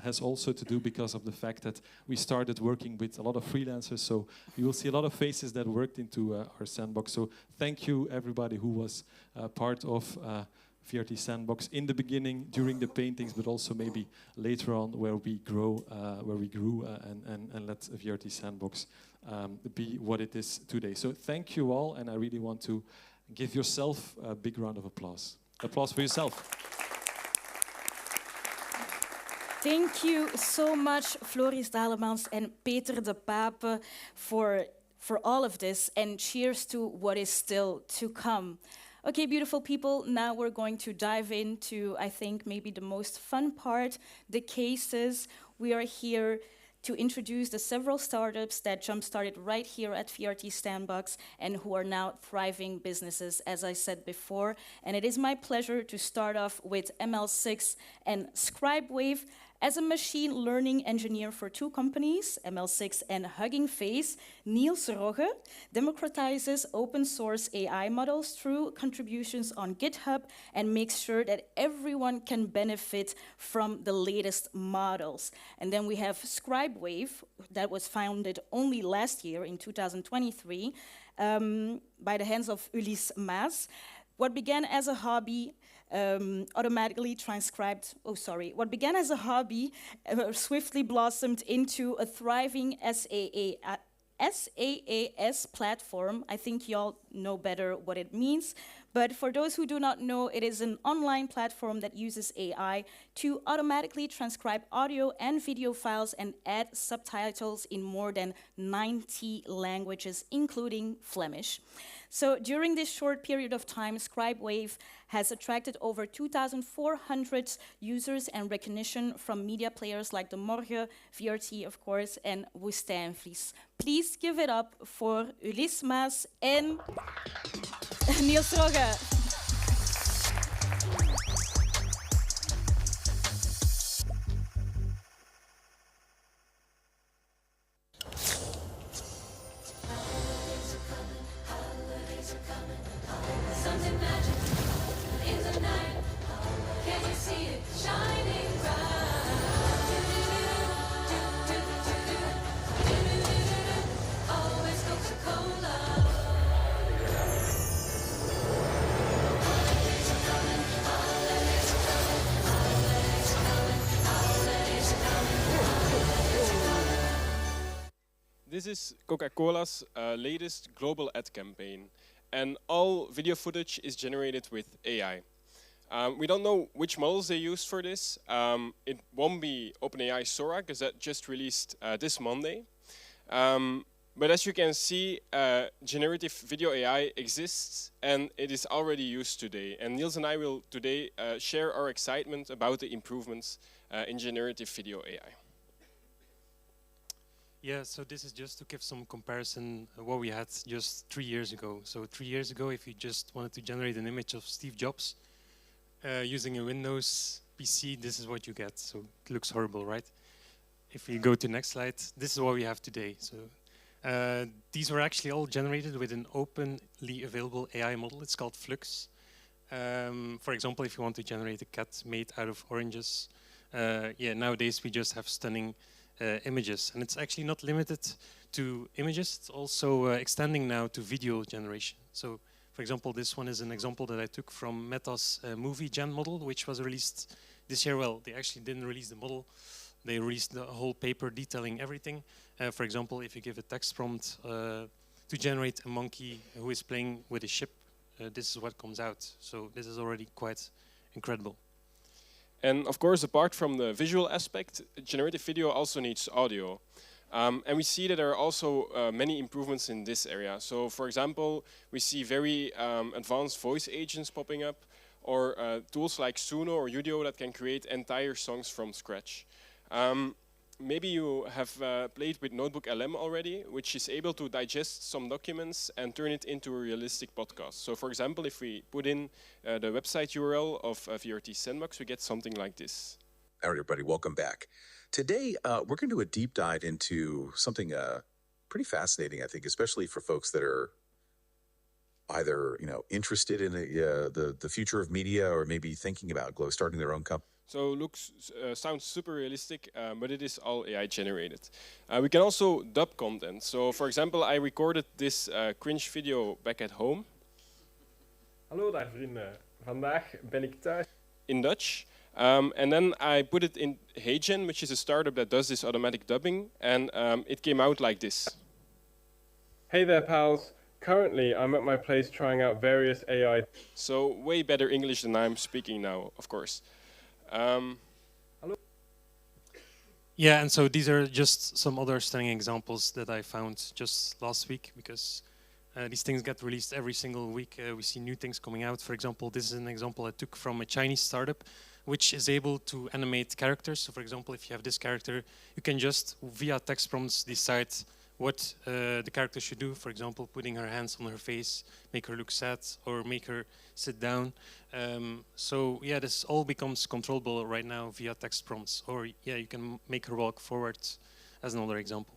has also to do because of the fact that we started working with a lot of freelancers. So you will see a lot of faces that worked into our Sandbox. So thank you everybody who was part of VRT Sandbox in the beginning, during the paintings, but also maybe later on where we grew and let VRT Sandbox be what it is today. So thank you all, and I really want to Give yourself a big round of applause. Applause for yourself. Thank you so much, Floris Dalemans and Peter de Pape, for all of this, and cheers to what is still to come. Okay, beautiful people, now we're going to dive into, I think, maybe the most fun part, the cases. We are here to introduce the several startups that jump-started right here at VRT Sandbox and who are now thriving businesses, as I said before. And it is my pleasure to start off with ML6 and Scribewave. As a machine learning engineer for two companies, ML6 and Hugging Face, Niels Rogge democratizes open source AI models through contributions on GitHub and makes sure that everyone can benefit from the latest models. And then we have Scribewave, that was founded only last year in 2023 by the hands of Ulysse Maes. What began as a hobby automatically transcribed, what began as a hobby swiftly blossomed into a thriving SaaS platform. I think y'all know better what it means. But for those who do not know, it is an online platform that uses AI to automatically transcribe audio and video files and add subtitles in more than 90 languages, including Flemish. So during this short period of time, Scribewave has attracted over 2,400 users and recognition from media players like De Morgen, VRT, of course, and Woestijnvlies. Please give it up for Ulysse Maes and Niels Rogge. Something magic in the night. Can you see it shining bright? Always Coca-Cola. Holidays are coming, holidays are coming, holidays are coming, holidays are coming, holidays are coming. This is Coca-Cola's latest global ad campaign. And all video footage is generated with AI. We don't know which models they used for this. It won't be OpenAI Sora, because that just released this Monday. But as you can see, generative video AI exists, and it is already used today. And Niels and I will today share our excitement about the improvements in generative video AI. Yeah, so this is just to give some comparison what we had just 3 years ago. So 3 years ago, if you just wanted to generate an image of Steve Jobs using a Windows PC, this is what you get. So it looks horrible, right? If you go to the next slide, this is what we have today. So these were actually all generated with an openly available AI model. It's called Flux. For example, if you want to generate a cat made out of oranges, nowadays we just have stunning images, and it's actually not limited to images, it's also extending now to video generation. So for example, this one is an example that I took from Meta's movie gen model, which was released this year. Well, they actually didn't release the model, they released the whole paper detailing everything. For example, if you give a text prompt to generate a monkey who is playing with a ship, this is what comes out. So this is already quite incredible. And of course, apart from the visual aspect, generative video also needs audio. And we see that there are also many improvements in this area. So for example, we see very advanced voice agents popping up, or tools like Suno or Udio that can create entire songs from scratch. Maybe you have played with Notebook LM already, which is able to digest some documents and turn it into a realistic podcast. So for example, if we put in the website URL of VRT Sandbox, we get something like this. All right, everybody, welcome back. Today, we're going to do a deep dive into something pretty fascinating, I think, especially for folks that are either interested in the future of media, or maybe thinking about starting their own company. So sounds super realistic, but it is all AI generated. We can also dub content. So for example, I recorded this cringe video back at home. Hallo daar vrienden, vandaag ben ik thuis. In Dutch. And then I put it in HeyGen, which is a startup that does this automatic dubbing, and it came out like this. Hey there pals, Currently, I'm at my place trying out various AI. So way better English than I'm speaking now, of course. Yeah, and so these are just some other stunning examples that I found just last week, because these things get released every single week. We see new things coming out. For example, this is an example I took from a Chinese startup, which is able to animate characters. So for example, if you have this character, you can just, via text prompts, decide what the character should do. For example, putting her hands on her face, make her look sad, or make her sit down. So yeah, this all becomes controllable right now via text prompts. Or yeah, you can make her walk forward, as another example.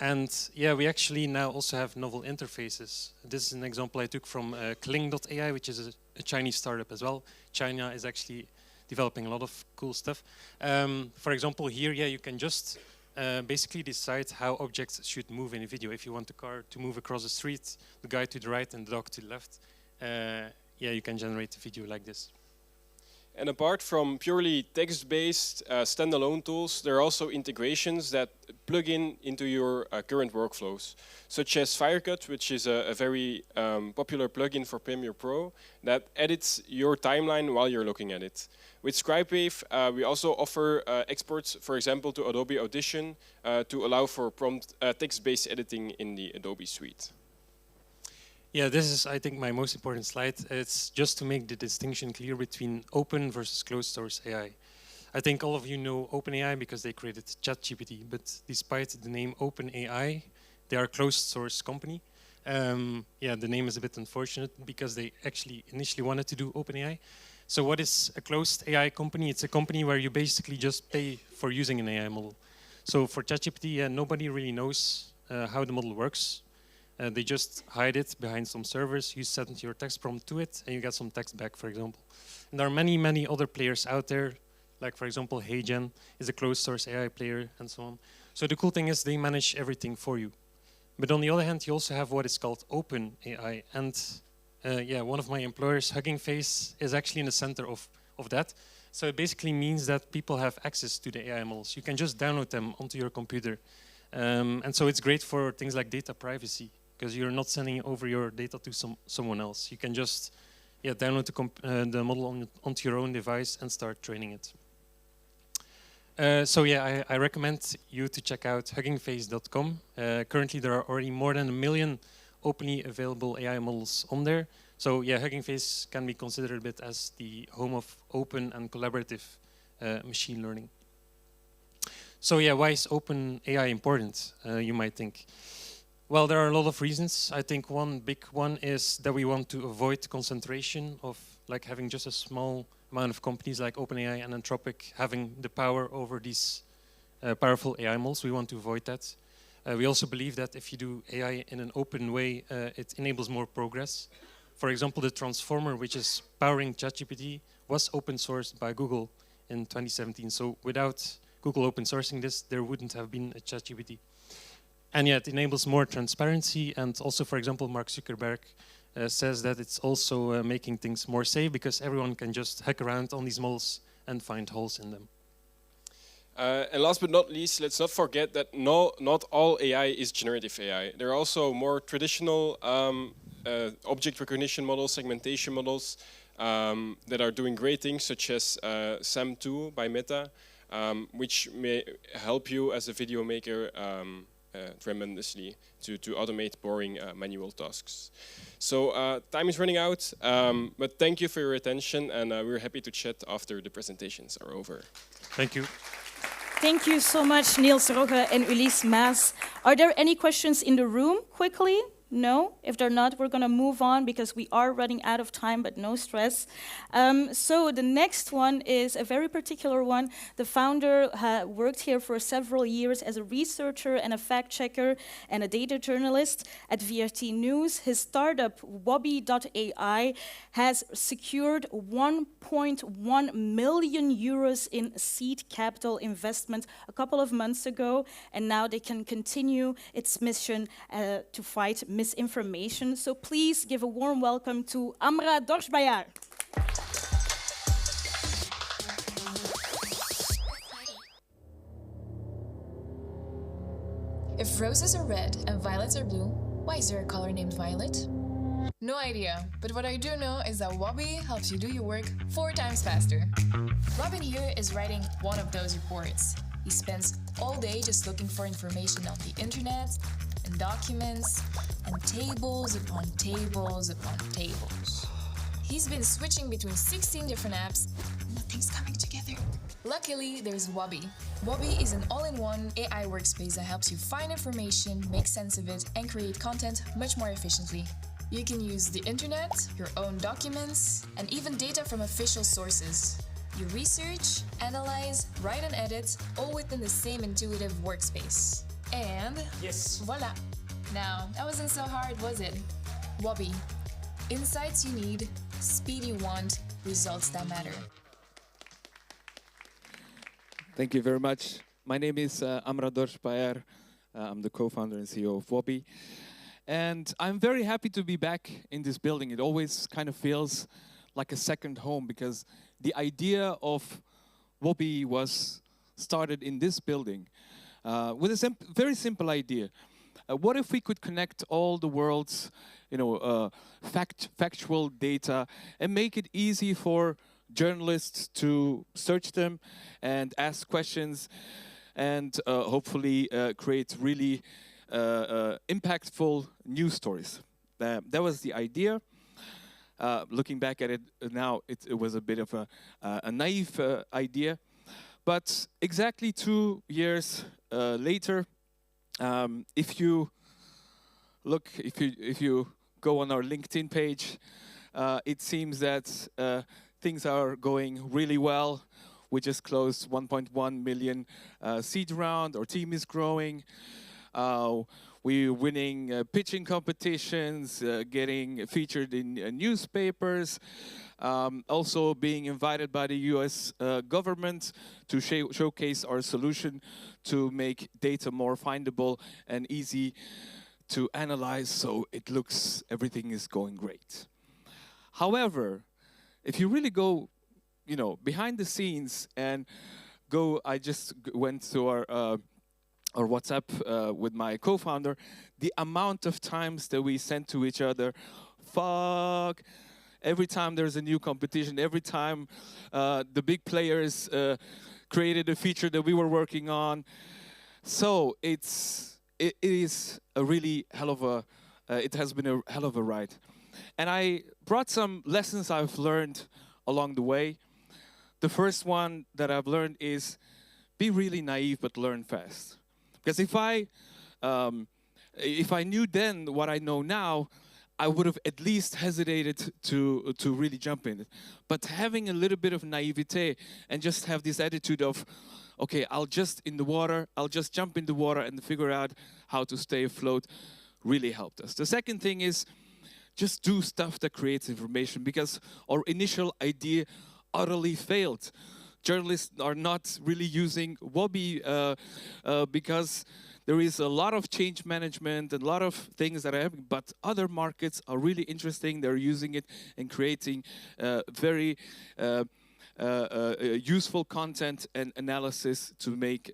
And yeah, we actually now also have novel interfaces. This is an example I took from Kling.ai, which is a Chinese startup as well. China is actually developing a lot of cool stuff. For example, here, yeah, you can just basically decide how objects should move in a video. If you want the car to move across the street, the guy to the right and the dog to the left, yeah, you can generate a video like this. And apart from purely text-based standalone tools, there are also integrations that plug into your current workflows, such as Firecut, which is a very popular plugin for Premiere Pro that edits your timeline while you're looking at it. With Scribewave, we also offer exports, for example, to Adobe Audition to allow for prompt text-based editing in the Adobe suite. Yeah, this is, I think, my most important slide. It's just to make the distinction clear between open versus closed source AI. I think all of you know OpenAI because they created ChatGPT, but despite the name OpenAI, they are a closed source company. Yeah, the name is a bit unfortunate because they actually initially wanted to do OpenAI. So what is a closed AI company? It's a company where you basically just pay for using an AI model. So for ChatGPT, nobody really knows how the model works. They just hide it behind some servers. You send your text prompt to it, and you get some text back, for example. And there are many, many other players out there, like, for example, HeyGen is a closed-source AI player, and so on. So the cool thing is they manage everything for you. But on the other hand, you also have what is called open AI. And yeah, one of my employers, Hugging Face, is actually in the center of that. So it basically means that people have access to the AI models. You can just download them onto your computer. And so it's great for things like data privacy, because you're not sending over your data to someone else. You can just download the model onto your own device and start training it. So yeah, I recommend you to check out huggingface.com. Currently there are already more than 1 million openly available AI models on there. So yeah, Hugging Face can be considered a bit as the home of open and collaborative machine learning. So yeah, why is open AI important, you might think? Well, there are a lot of reasons. I think one big one is that we want to avoid concentration of like having just a small amount of companies like OpenAI and Anthropic having the power over these powerful AI models. We want to avoid that. We also believe that if you do AI in an open way, it enables more progress. For example, the transformer, which is powering ChatGPT, was open sourced by Google in 2017. So without Google open sourcing this, there wouldn't have been a ChatGPT. And yet it enables more transparency, and also, for example, Mark Zuckerberg says that it's also making things more safe because everyone can just hack around on these models and find holes in them. And last but not least, let's not forget that not all AI is generative AI. There are also more traditional object recognition models, segmentation models that are doing great things, such as SAM2 by Meta, which may help you as a video maker tremendously to automate boring manual tasks. So time is running out, but thank you for your attention, and we're happy to chat after the presentations are over. Thank you. Thank you so much, Niels, Rogge, and Ulysse, Maes. Are there any questions in the room, quickly? No? If they're not, we're going to move on because we are running out of time, but no stress. So the next one is a very particular one. The founder worked here for several years as a researcher and a fact checker and a data journalist at VRT News. His startup, Wobby.ai, has secured 1.1 million euros in seed capital investment a couple of months ago, and now they can continue its mission to fight misinformation. So please give a warm welcome to Amra Dorjbayar. If roses are red and violets are blue, Why is there a color named violet? No idea, but what I do know is that Wobby helps you do your work 4 times faster. Robin here is writing one of those reports. He spends all day just looking for information on the internet, and documents, and tables upon tables upon tables. He's been switching between 16 different apps, and nothing's coming together. Luckily, there's Wobby. Wobby is an all-in-one AI workspace that helps you find information, make sense of it, and create content much more efficiently. You can use the internet, your own documents, and even data from official sources. You research, analyze, write and edit, all within the same intuitive workspace. And yes, voila. Now, that wasn't so hard, was it? Wobby. Insights you need, speed you want, results that matter. Thank you very much. My name is Amra Dorjbayar. I'm the co-founder and CEO of Wobby. And I'm very happy to be back in this building. It always kind of feels like a second home because the idea of Wobby was started in this building with a very simple idea. What if we could connect all the world's, factual data and make it easy for journalists to search them and ask questions and hopefully create really impactful news stories. That was the idea. Looking back at it now, it was a bit of a naive idea. But exactly 2 years later, if you go on our LinkedIn page, it seems that things are going really well. We just closed 1.1 million seed round. Our team is growing. We're winning pitching competitions, getting featured in newspapers, also being invited by the US government to showcase our solution to make data more findable and easy to analyze, so it looks everything is going great. However, if you really go, behind the scenes and go, I just went to our WhatsApp with my co-founder, the amount of times that we sent to each other, fuck, every time there's a new competition, every time the big players created a feature that we were working on. So it is a really it has been a hell of a ride. And I brought some lessons I've learned along the way. The first one that I've learned is be really naive but learn fast. Because if I knew then what I know now, I would have at least hesitated to really jump in it. But having a little bit of naivete and just have this attitude of, okay, I'll just jump in the water and figure out how to stay afloat, really helped us. The second thing is just do stuff that creates information, because our initial idea utterly failed. Journalists are not really using Wobby because there is a lot of change management and a lot of things that are happening, but other markets are really interesting. They're using it and creating very useful content and analysis to make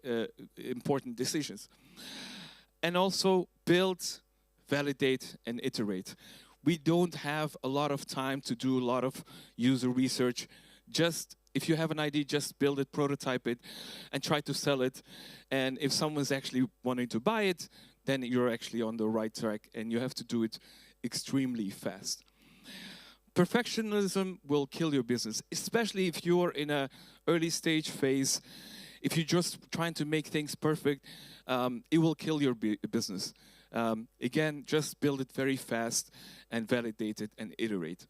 important decisions. And also build, validate, and iterate. We don't have a lot of time to do a lot of user research. Just if you have an idea, just build it, prototype it, and try to sell it. And if someone's actually wanting to buy it, then you're actually on the right track, and you have to do it extremely fast. Perfectionism will kill your business, especially if you're in an early stage phase. If you're just trying to make things perfect, it will kill your business. Again, just build it very fast and validate it and iterate.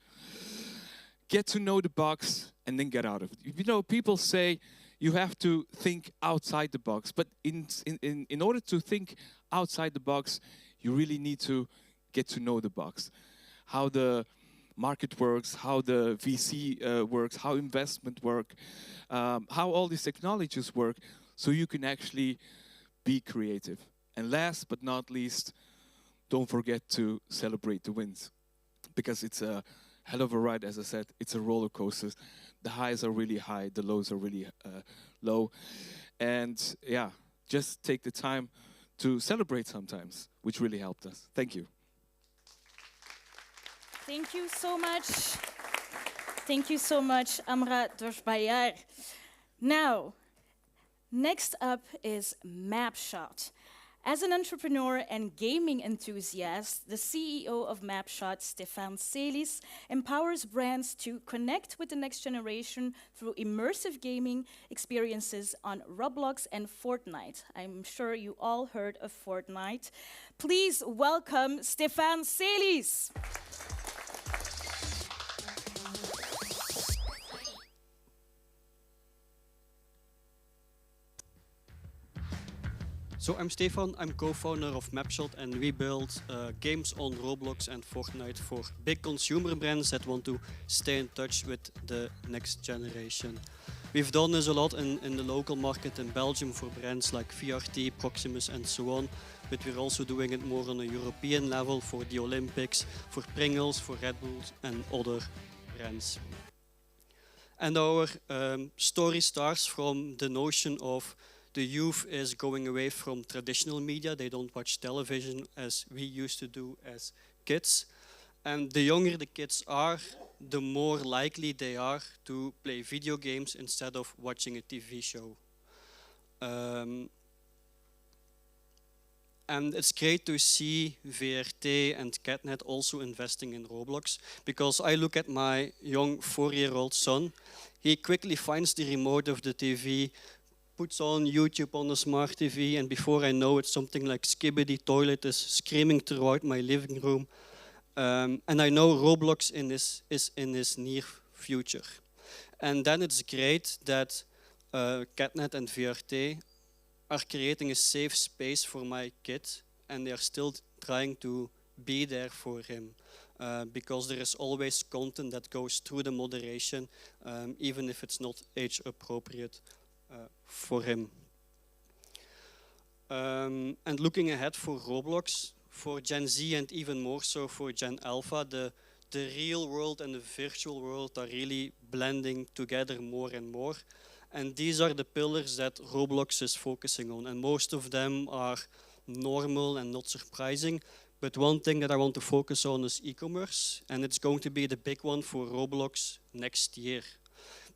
Get to know the box and then get out of it. You know, people say you have to think outside the box, but in order to think outside the box, you really need to get to know the box. How the market works, how the VC works, how investment work, how all these technologies work, so you can actually be creative. And last but not least, don't forget to celebrate the wins, because it's a hell of a ride. As I said, it's a roller coaster. The highs are really high, the lows are really low. And yeah, just take the time to celebrate sometimes, which really helped us. Thank you. Thank you so much. Thank you so much, Amra Dorjbayar. Now, next up is Mapshot. As an entrepreneur and gaming enthusiast, the CEO of Mapshot, Stephan Celis, empowers brands to connect with the next generation through immersive gaming experiences on Roblox and Fortnite. I'm sure you all heard of Fortnite. Please welcome Stephan Celis. So I'm Stephan, I'm co-founder of Mapshot, and we build games on Roblox and Fortnite for big consumer brands that want to stay in touch with the next generation. We've done this a lot in the local market in Belgium for brands like VRT, Proximus and so on, but we're also doing it more on a European level for the Olympics, for Pringles, for Red Bull and other brands. And our story starts from the notion of the youth is going away from traditional media. They don't watch television as we used to do as kids. And the younger the kids are, the more likely they are to play video games instead of watching a TV show. And it's great to see VRT and Ketnet also investing in Roblox, because I look at my young 4-year-old son. He quickly finds the remote of the TV, puts on YouTube on the smart TV, and before I know it, something like Skibidi Toilet is screaming throughout my living room. And I know Roblox is in his near future. And then it's great that Ketnet and VRT are creating a safe space for my kid, and they are still trying to be there for him. Because there is always content that goes through the moderation, even if it's not age appropriate for him. And looking ahead for Roblox, for Gen Z and even more so for Gen Alpha, the real world and the virtual world are really blending together more and more. And these are the pillars that Roblox is focusing on. And most of them are normal and not surprising. But one thing that I want to focus on is e-commerce. And it's going to be the big one for Roblox next year.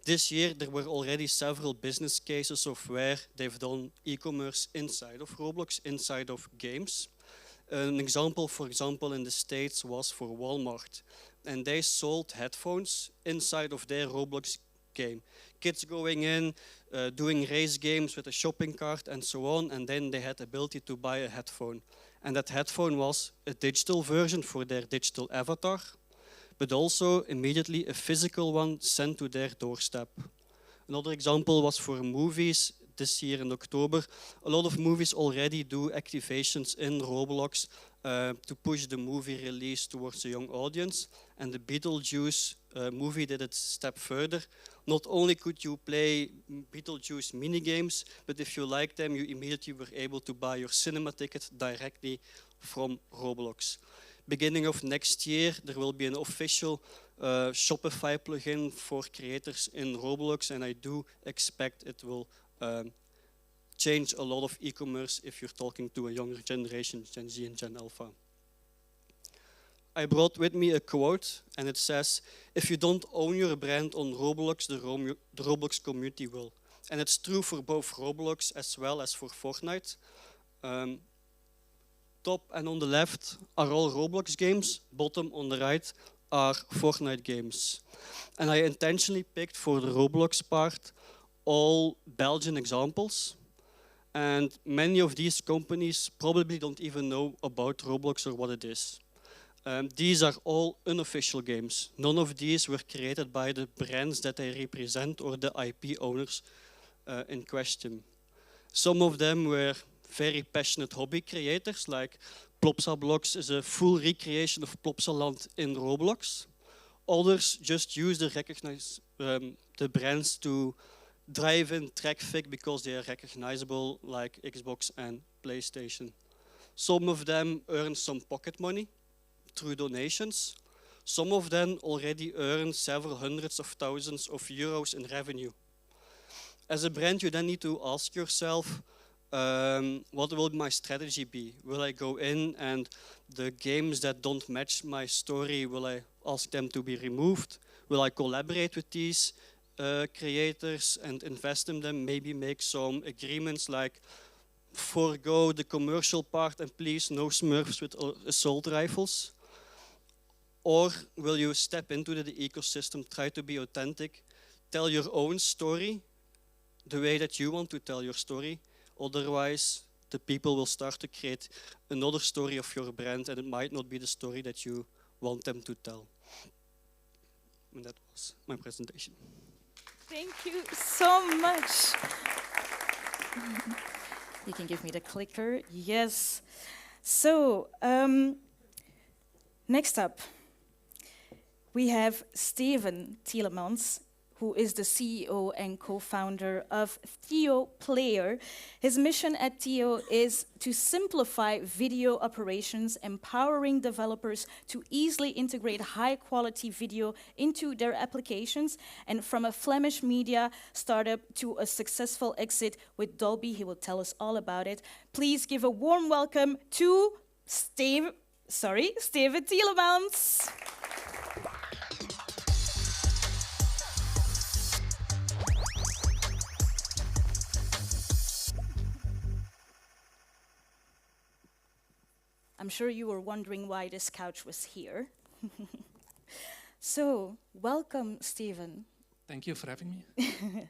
This year, there were already several business cases of where they've done e-commerce inside of Roblox, inside of games. An example, for example, in the States was for Walmart. And they sold headphones inside of their Roblox game. Kids going in, doing race games with a shopping cart and so on, and then they had the ability to buy a headphone. And that headphone was a digital version for their digital avatar, but also immediately a physical one sent to their doorstep. Another example was for movies. This year in October, a lot of movies already do activations in Roblox to push the movie release towards a young audience. And the Beetlejuice movie did it a step further. Not only could you play Beetlejuice minigames, but if you liked them, you immediately were able to buy your cinema ticket directly from Roblox. Beginning of next year, there will be an official Shopify plugin for creators in Roblox, and I do expect it will change a lot of e-commerce if you're talking to a younger generation, Gen Z and Gen Alpha. I brought with me a quote, and it says, if you don't own your brand on Roblox, the Roblox community will. And it's true for both Roblox as well as for Fortnite. Top and on the left are all Roblox games, bottom on the right are Fortnite games. And I intentionally picked for the Roblox part all Belgian examples, and many of these companies probably don't even know about Roblox or what it is. These are all unofficial games. None of these were created by the brands that they represent or the IP owners in question. Some of them were very passionate hobby creators, like Plopsa Blocks is a full recreation of Plopsaland in Roblox. Others just use the brands to drive in traffic because they are recognizable, like Xbox and PlayStation. Some of them earn some pocket money through donations. Some of them already earn several hundreds of thousands of euros in revenue. As a brand, you then need to ask yourself, what will my strategy be? Will I go in and the games that don't match my story, will I ask them to be removed? Will I collaborate with these creators and invest in them? Maybe make some agreements like forego the commercial part and please no Smurfs with assault rifles? Or will you step into the ecosystem, try to be authentic, tell your own story the way that you want to tell your story? Otherwise, the people will start to create another story of your brand and it might not be the story that you want them to tell. And that was my presentation. Thank you so much. You can give me the clicker. Yes. So, next up, we have Stephan Tielemans, who is the CEO and co-founder of THEO Player. His mission at THEO is to simplify video operations, empowering developers to easily integrate high-quality video into their applications. And from a Flemish media startup to a successful exit with Dolby, he will tell us all about it. Please give a warm welcome to Stephan Tielemans. I'm sure you were wondering why this couch was here. So, welcome, Stephan. Thank you for having me.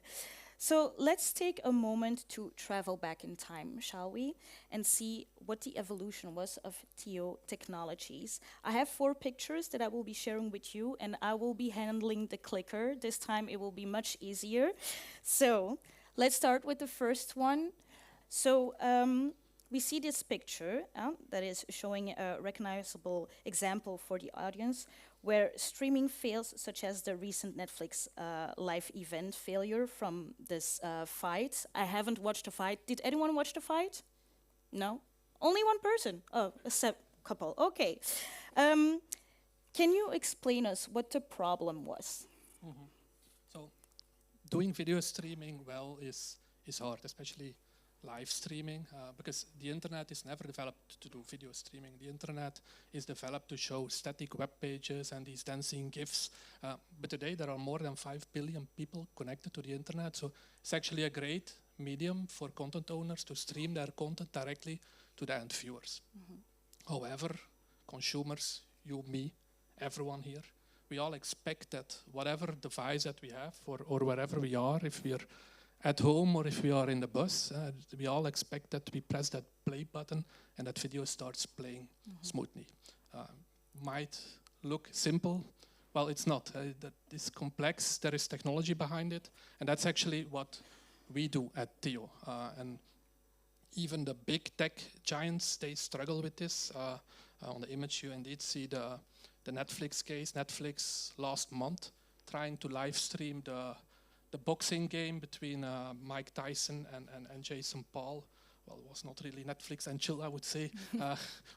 So, let's take a moment to travel back in time, shall we? And see what the evolution was of THEO technologies. I have 4 pictures that I will be sharing with you, and I will be handling the clicker. This time it will be much easier. So, let's start with the first one. So, we see this picture that is showing a recognizable example for the audience where streaming fails, such as the recent Netflix live event failure from this fight. I haven't watched the fight. Did anyone watch the fight? No? Only one person? Oh, a couple. Okay. Can you explain us what the problem was? Mm-hmm. So, doing video streaming well is hard, especially live streaming, because the internet is never developed to do video streaming. The internet is developed to show static web pages and these dancing GIFs. But today there are more than 5 billion people connected to the internet, so it's actually a great medium for content owners to stream their content directly to the end viewers. Mm-hmm. However, consumers, you, me, everyone here, we all expect that whatever device that we have or wherever we are, if we are at home or if we are in the bus, we all expect that we press that play button and that video starts playing smoothly. Might look simple. Well, it's not. That is complex. There is technology behind it. And that's actually what we do at THEO. And even the big tech giants, they struggle with this. On the image, you indeed see the Netflix case. Netflix last month trying to live stream the boxing game between Mike Tyson and Jason Paul. Well, it was not really Netflix and chill, I would say,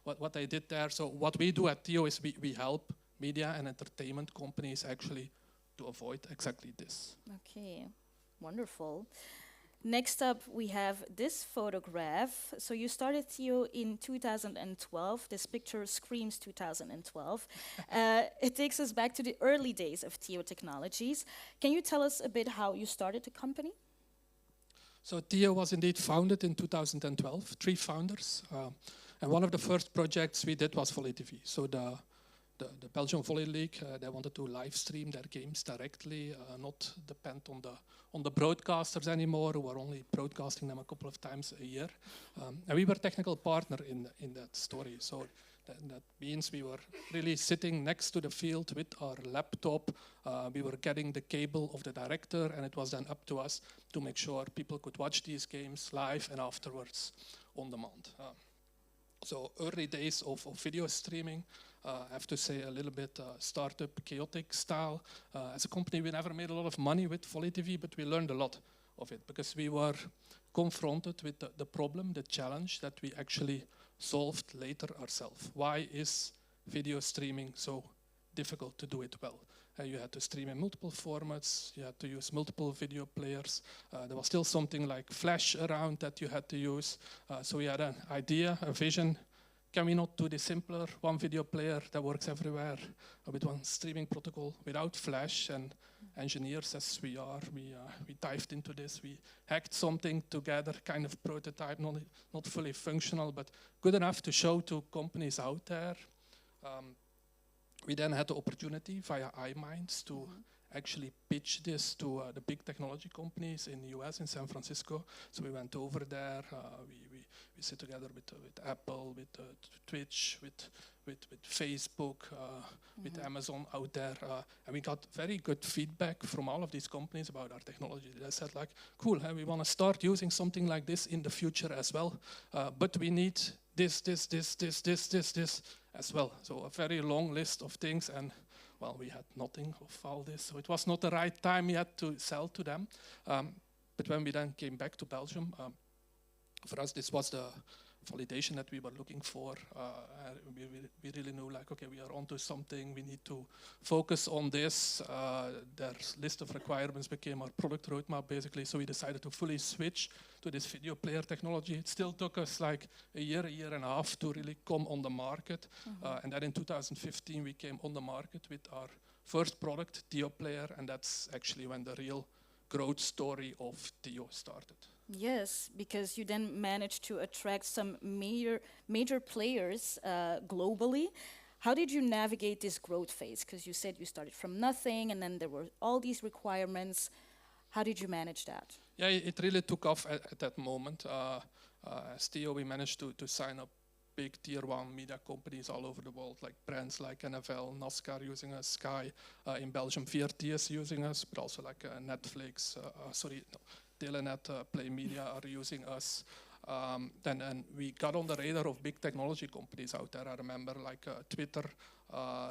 what they did there. So what we do at THEO is we help media and entertainment companies actually to avoid exactly this. Okay, wonderful. Next up, we have this photograph. So you started THEO in 2012. This picture screams 2012. It takes us back to the early days of THEO Technologies. Can you tell us a bit how you started the company? So THEO was indeed founded in 2012, 3 founders. And one of the first projects we did was Volley TV. So the Belgian Volley League, they wanted to live stream their games directly, not depend on the broadcasters anymore, who are only broadcasting them a couple of times a year. And we were technical partner in that story. So that means we were really sitting next to the field with our laptop. We were getting the cable of the director, and it was then up to us to make sure people could watch these games live and afterwards on demand. So early days of video streaming, I have to say a little bit startup, chaotic style. As a company, we never made a lot of money with Volley TV, but we learned a lot of it because we were confronted with the problem, the challenge that we actually solved later ourselves. Why is video streaming so difficult to do it well? You had to stream in multiple formats, you had to use multiple video players. There was still something like Flash around that you had to use. So we had an idea, a vision can we not do this simpler? One video player that works everywhere with one streaming protocol without Flash. And engineers, as we are, we dived into this. We hacked something together, kind of prototype, not fully functional, but good enough to show to companies out there. We then had the opportunity via iMinds to actually pitch this to the big technology companies in the US, in San Francisco. So we went over there. We sit together with Apple, with Twitch, with Facebook, with Amazon out there. And we got very good feedback from all of these companies about our technology. They said like, cool, we want to start using something like this in the future as well. But we need this as well. So a very long list of things, and well, we had nothing of all this. So it was not the right time yet to sell to them. But when we then came back to Belgium, for us, this was the validation that we were looking for. We really knew, like, okay, we are onto something. We need to focus on this. Their list of requirements became our product roadmap, basically. So we decided to fully switch to this video player technology. It still took us like a year and a half to really come on the market. And then in 2015, we came on the market with our first product, THEO Player, and that's actually when the real growth story of THEO started. Yes, because you then managed to attract some major players globally. How did you navigate this growth phase? Because you said you started from nothing, and then there were all these requirements. How did you manage that? Yeah, it really took off at that moment. As THEO, we managed to sign up big tier 1 media companies all over the world, like brands like NFL, NASCAR using us, Sky. In Belgium, VRT is using us, but also like Netflix, Telenet, Play Media are using us. Then we got on the radar of big technology companies out there. I remember like Twitter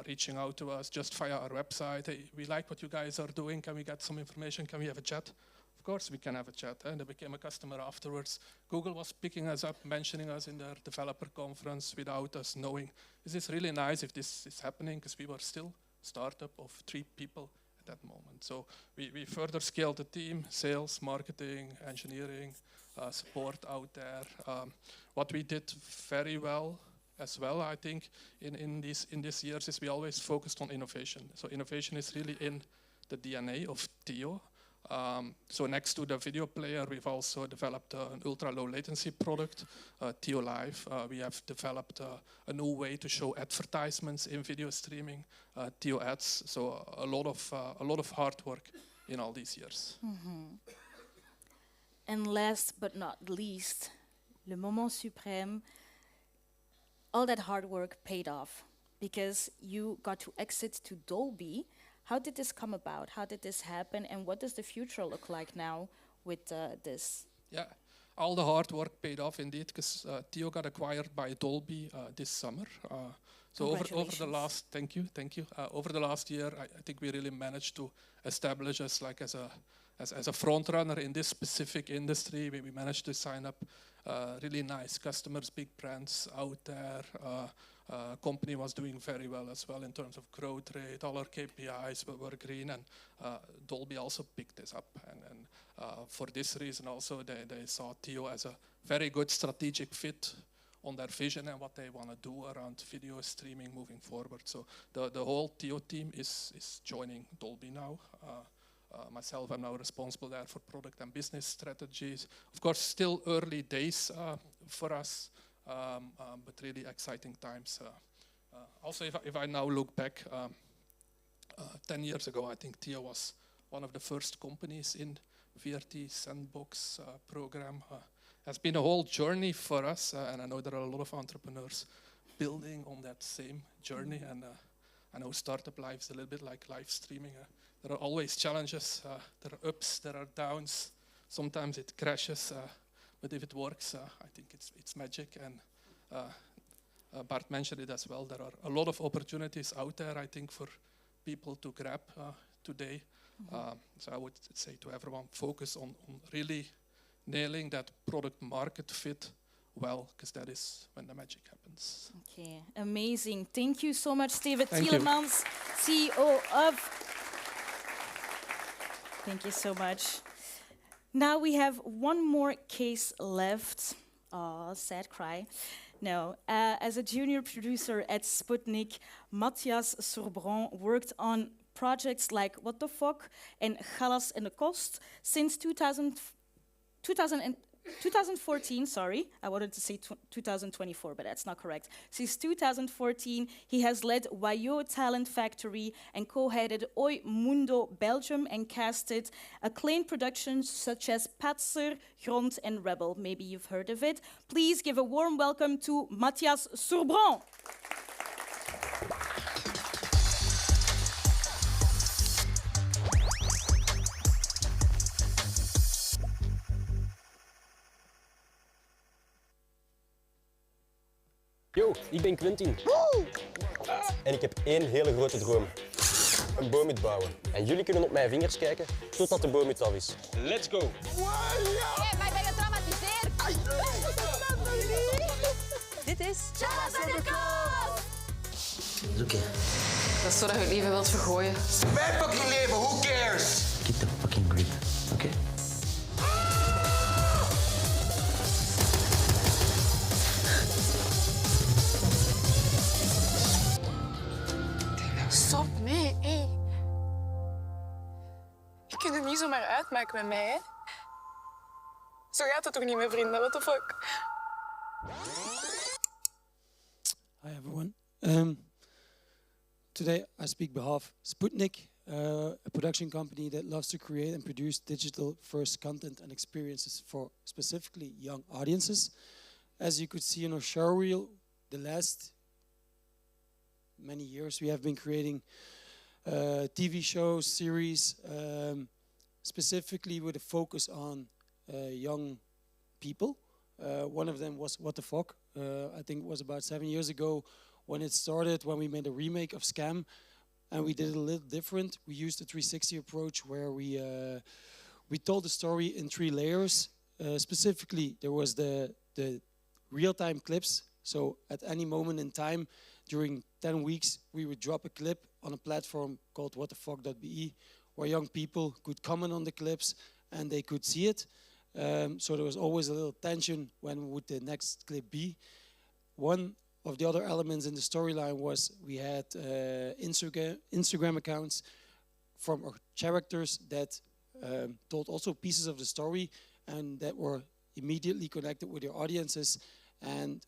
reaching out to us just via our website. Hey, we like what you guys are doing. Can we get some information? Can we have a chat? Of course we can have a chat. And they became a customer afterwards. Google was picking us up, mentioning us in their developer conference without us knowing. Is this really nice if this is happening? Because we were still a startup of 3 people at that moment. So we further scaled the team, sales, marketing, engineering, support out there. What we did very well as well, I think, in these years is we always focused on innovation. So innovation is really in the DNA of THEO. So next to the video player, we've also developed an ultra-low latency product, THEO Live. We have developed a new way to show advertisements in video streaming, THEO Ads. So a lot of hard work in all these years. And last but not least, le moment suprême, all that hard work paid off because you got to exit to Dolby. How did this come about? How did this happen? And what does the future look like now with this? Yeah, all the hard work paid off indeed, because THEO got acquired by Dolby this summer. So over the last, thank you. Over the last year, I think we really managed to establish us like as a front runner in this specific industry. We managed to sign up really nice customers, big brands out there. Company was doing very well as well in terms of growth rate. All our KPIs were green, and Dolby also picked this up. And for this reason also, they saw THEO as a very good strategic fit on their vision and what they want to do around video streaming moving forward. So the whole THEO team is joining Dolby now. Myself, I'm now responsible there for product and business strategies. Of course, still early days for us. But really exciting times. Also, if I now look back, 10 years ago, I think THEO was one of the first companies in VRT Sandbox program. Has been a whole journey for us, and I know there are a lot of entrepreneurs building on that same journey. And I know startup life is a little bit like live streaming. There are always challenges. There are ups, there are downs. Sometimes it crashes. But if it works, I think it's magic. And Bart mentioned it as well. There are a lot of opportunities out there, I think, for people to grab today. So I would say to everyone, focus on really nailing that product market fit well, because that is when the magic happens. Okay, amazing. Thank you so much, Stephan Thank Tielemans, CEO of... Thank you so much. Now we have one more case left. Oh, sad cry. No, as a junior producer at Sputnik, Mathias Sourbron worked on projects like What the Fuck and Galas en de Kost since 2014, sorry. I wanted to say 2024, but that's not correct. Since 2014, he has led Wayo Talent Factory and co-headed Oi Mundo Belgium and casted acclaimed productions such as Patser, Grond and Rebel. Maybe you've heard of it. Please give a warm welcome to Mathias Sourbron. Yo, ik ben Quentin. En ik heb één hele grote droom. Een boomhut bouwen. En jullie kunnen op mijn vingers kijken totdat de boomhut af is. Let's go! Hey, maar ik ben getraumatiseerd. Dit is... Galas en de Kost! Is oké. Dat is zodat je het leven wilt vergooien. Mijn fucking leven, who cares? Keep the fucking grip, oké? Stop, nee, hé. Je kunt het niet zomaar uitmaken met mij, hè? Zo gaat het toch niet, mijn vrienden? What the fuck? Hi everyone. Today I speak behalf Sputnik, a production company that loves to create and produce digital-first content and experiences for specifically young audiences. As you could see in our show reel, the last many years we have been creating TV shows, series, specifically with a focus on young people. One of them was What the Fuck. I think it was about 7 years ago when it started, when we made a remake of Scam, and we did it a little different. We used the 360 approach where we told the story in 3 layers. Specifically, there was the real-time clips. So at any moment in time, during 10 weeks, we would drop a clip on a platform called whatthefuck.be, where young people could comment on the clips and they could see it. So there was always a little tension, when would the next clip be. One of the other elements in the storyline was we had Instagram accounts from our characters that told also pieces of the story and that were immediately connected with your audiences. And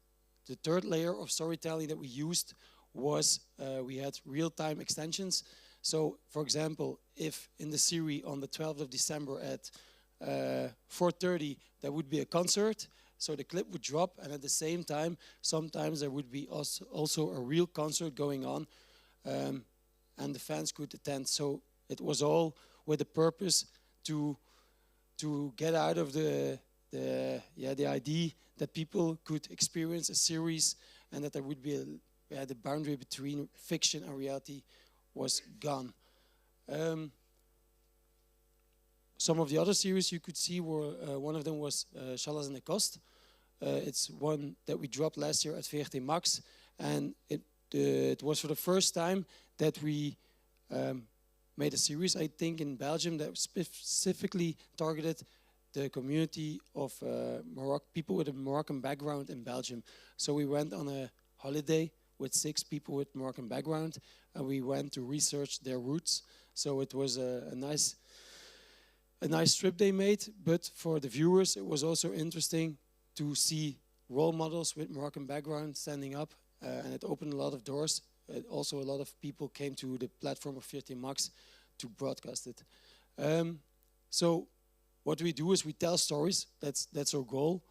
the third layer of storytelling that we used was we had real-time extensions. So, for example, if in the series on the 12th of December at 4:30 there would be a concert, so the clip would drop, and at the same time, sometimes there would be also a real concert going on, and the fans could attend. So it was all with the purpose to get out of the idea that people could experience a series and that there would be the boundary between fiction and reality was gone. Some of the other series you could see were, one of them was Galas en de Kost. It's one that we dropped last year at VRT Max, and it was for the first time that we made a series, I think, in Belgium that specifically targeted the community of people with a Moroccan background in Belgium. So we went on a holiday with 6 people with Moroccan background, and we went to research their roots. So it was a nice trip they made, but for the viewers it was also interesting to see role models with Moroccan background standing up, and it opened a lot of doors. Also a lot of people came to the platform of VRT Max to broadcast it. So what we do is we tell stories, that's our goal,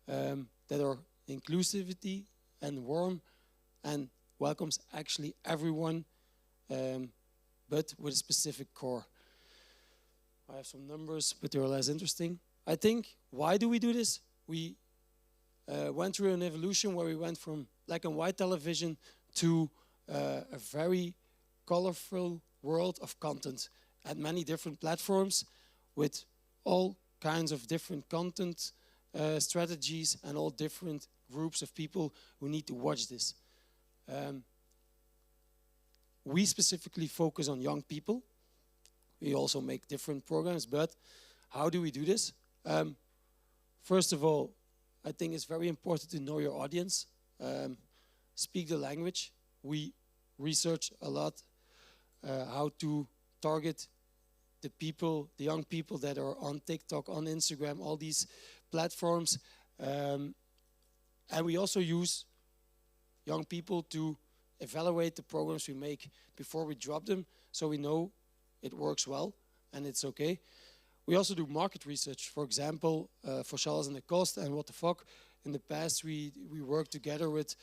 that are inclusivity and warm and welcomes actually everyone, but with a specific core. I have some numbers, but they're less interesting. I think, why do we do this? We went through an evolution where we went from black and white television to a very colorful world of content at many different platforms with all kinds of different content strategies and all different groups of people who need to watch this. We specifically focus on young people. We also make different programs, but how do we do this? First of all, I think it's very important to know your audience. speak the language. We research a lot how to target the people, the young people that are on TikTok, on Instagram, all these platforms. And we also use young people to evaluate the programs we make before we drop them, so we know it works well and it's okay. We also do market research. For example, for Charles and the Cost and What the Fuck, in the past we worked together with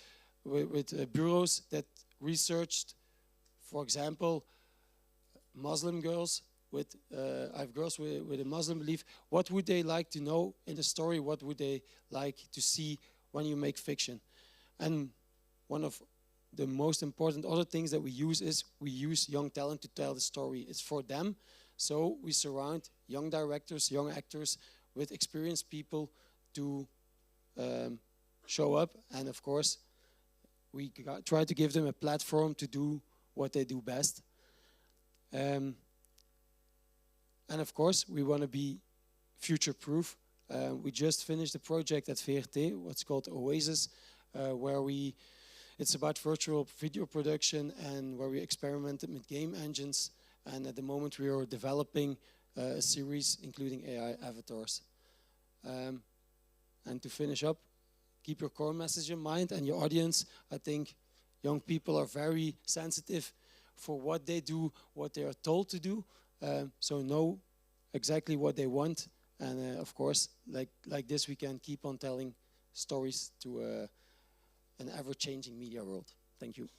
bureaus that researched, for example, Muslim girls with I have girls with a Muslim belief. What would they like to know in the story? What would they like to see when you make fiction? And one of the most important other things that we use is we use young talent to tell the story. It's for them. So we surround young directors, young actors with experienced people to show up. And of course, we try to give them a platform to do what they do best. And of course, we want to be future-proof. We just finished a project at VRT, what's called Oasis, where it's about virtual video production and where we experimented with game engines. And at the moment, we are developing a series including AI avatars. And to finish up, keep your core message in mind and your audience. I think young people are very sensitive for what they do, what they are told to do. So know exactly what they want. And of course, like this, we can keep on telling stories to an ever-changing media world. Thank you.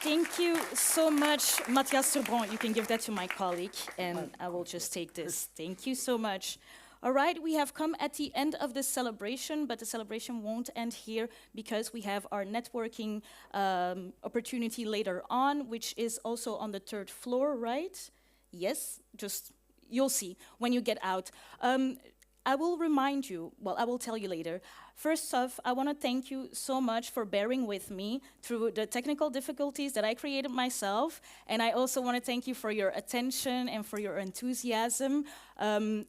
Thank you so much, Mathias Sourbron. You can give that to my colleague, and I will just take this. Thank you so much. All right, we have come at the end of the celebration, but the celebration won't end here because we have our networking opportunity later on, which is also on the 3rd floor, right? Yes, just you'll see when you get out. I will remind you, well, I will tell you later. First off, I want to thank you so much for bearing with me through the technical difficulties that I created myself. And I also want to thank you for your attention and for your enthusiasm.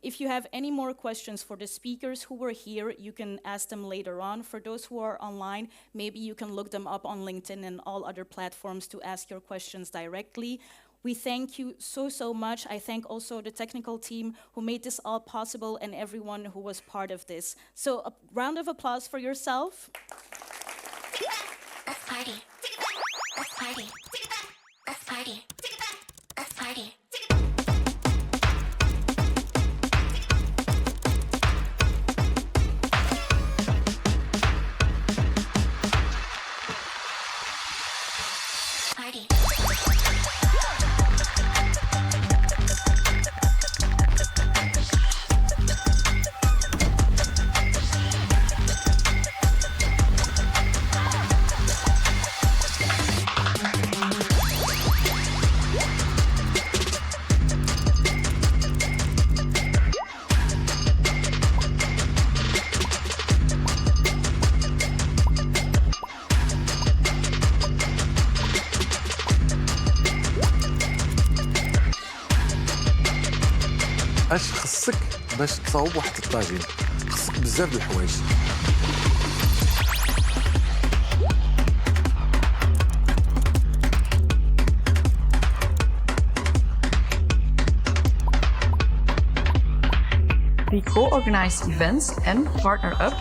If you have any more questions for the speakers who were here, you can ask them later on. For those who are online, maybe you can look them up on LinkedIn and all other platforms to ask your questions directly. We thank you so much. I thank also the technical team who made this all possible and everyone who was part of this. So a round of applause for yourself. Let's party. Let's party. Let's party. Let's party. اش خصك باش تصاوب واحد الطاجين؟ خصك بزاف د الحوايج. We co-organize events and partner up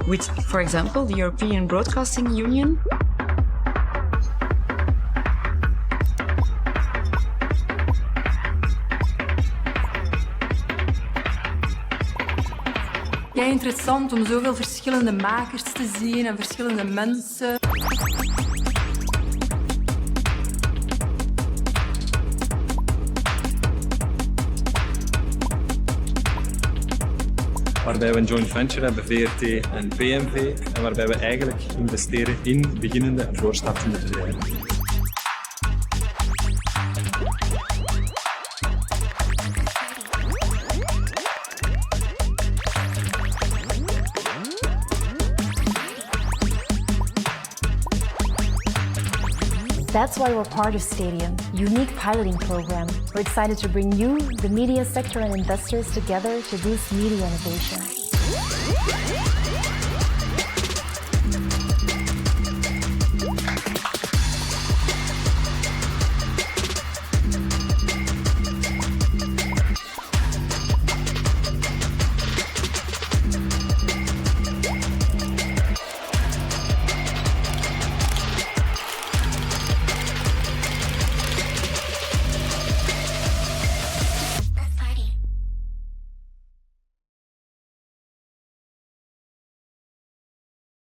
with, for example, the European Broadcasting Union. Ja, interessant om zoveel verschillende makers te zien en verschillende mensen. Waarbij we een joint venture hebben, VRT en BMV, en waarbij we eigenlijk investeren in beginnende en voorstartende bedrijven. That's why we're part of Stadium, unique piloting program. We're excited to bring you, the media sector and investors together to boost media innovation.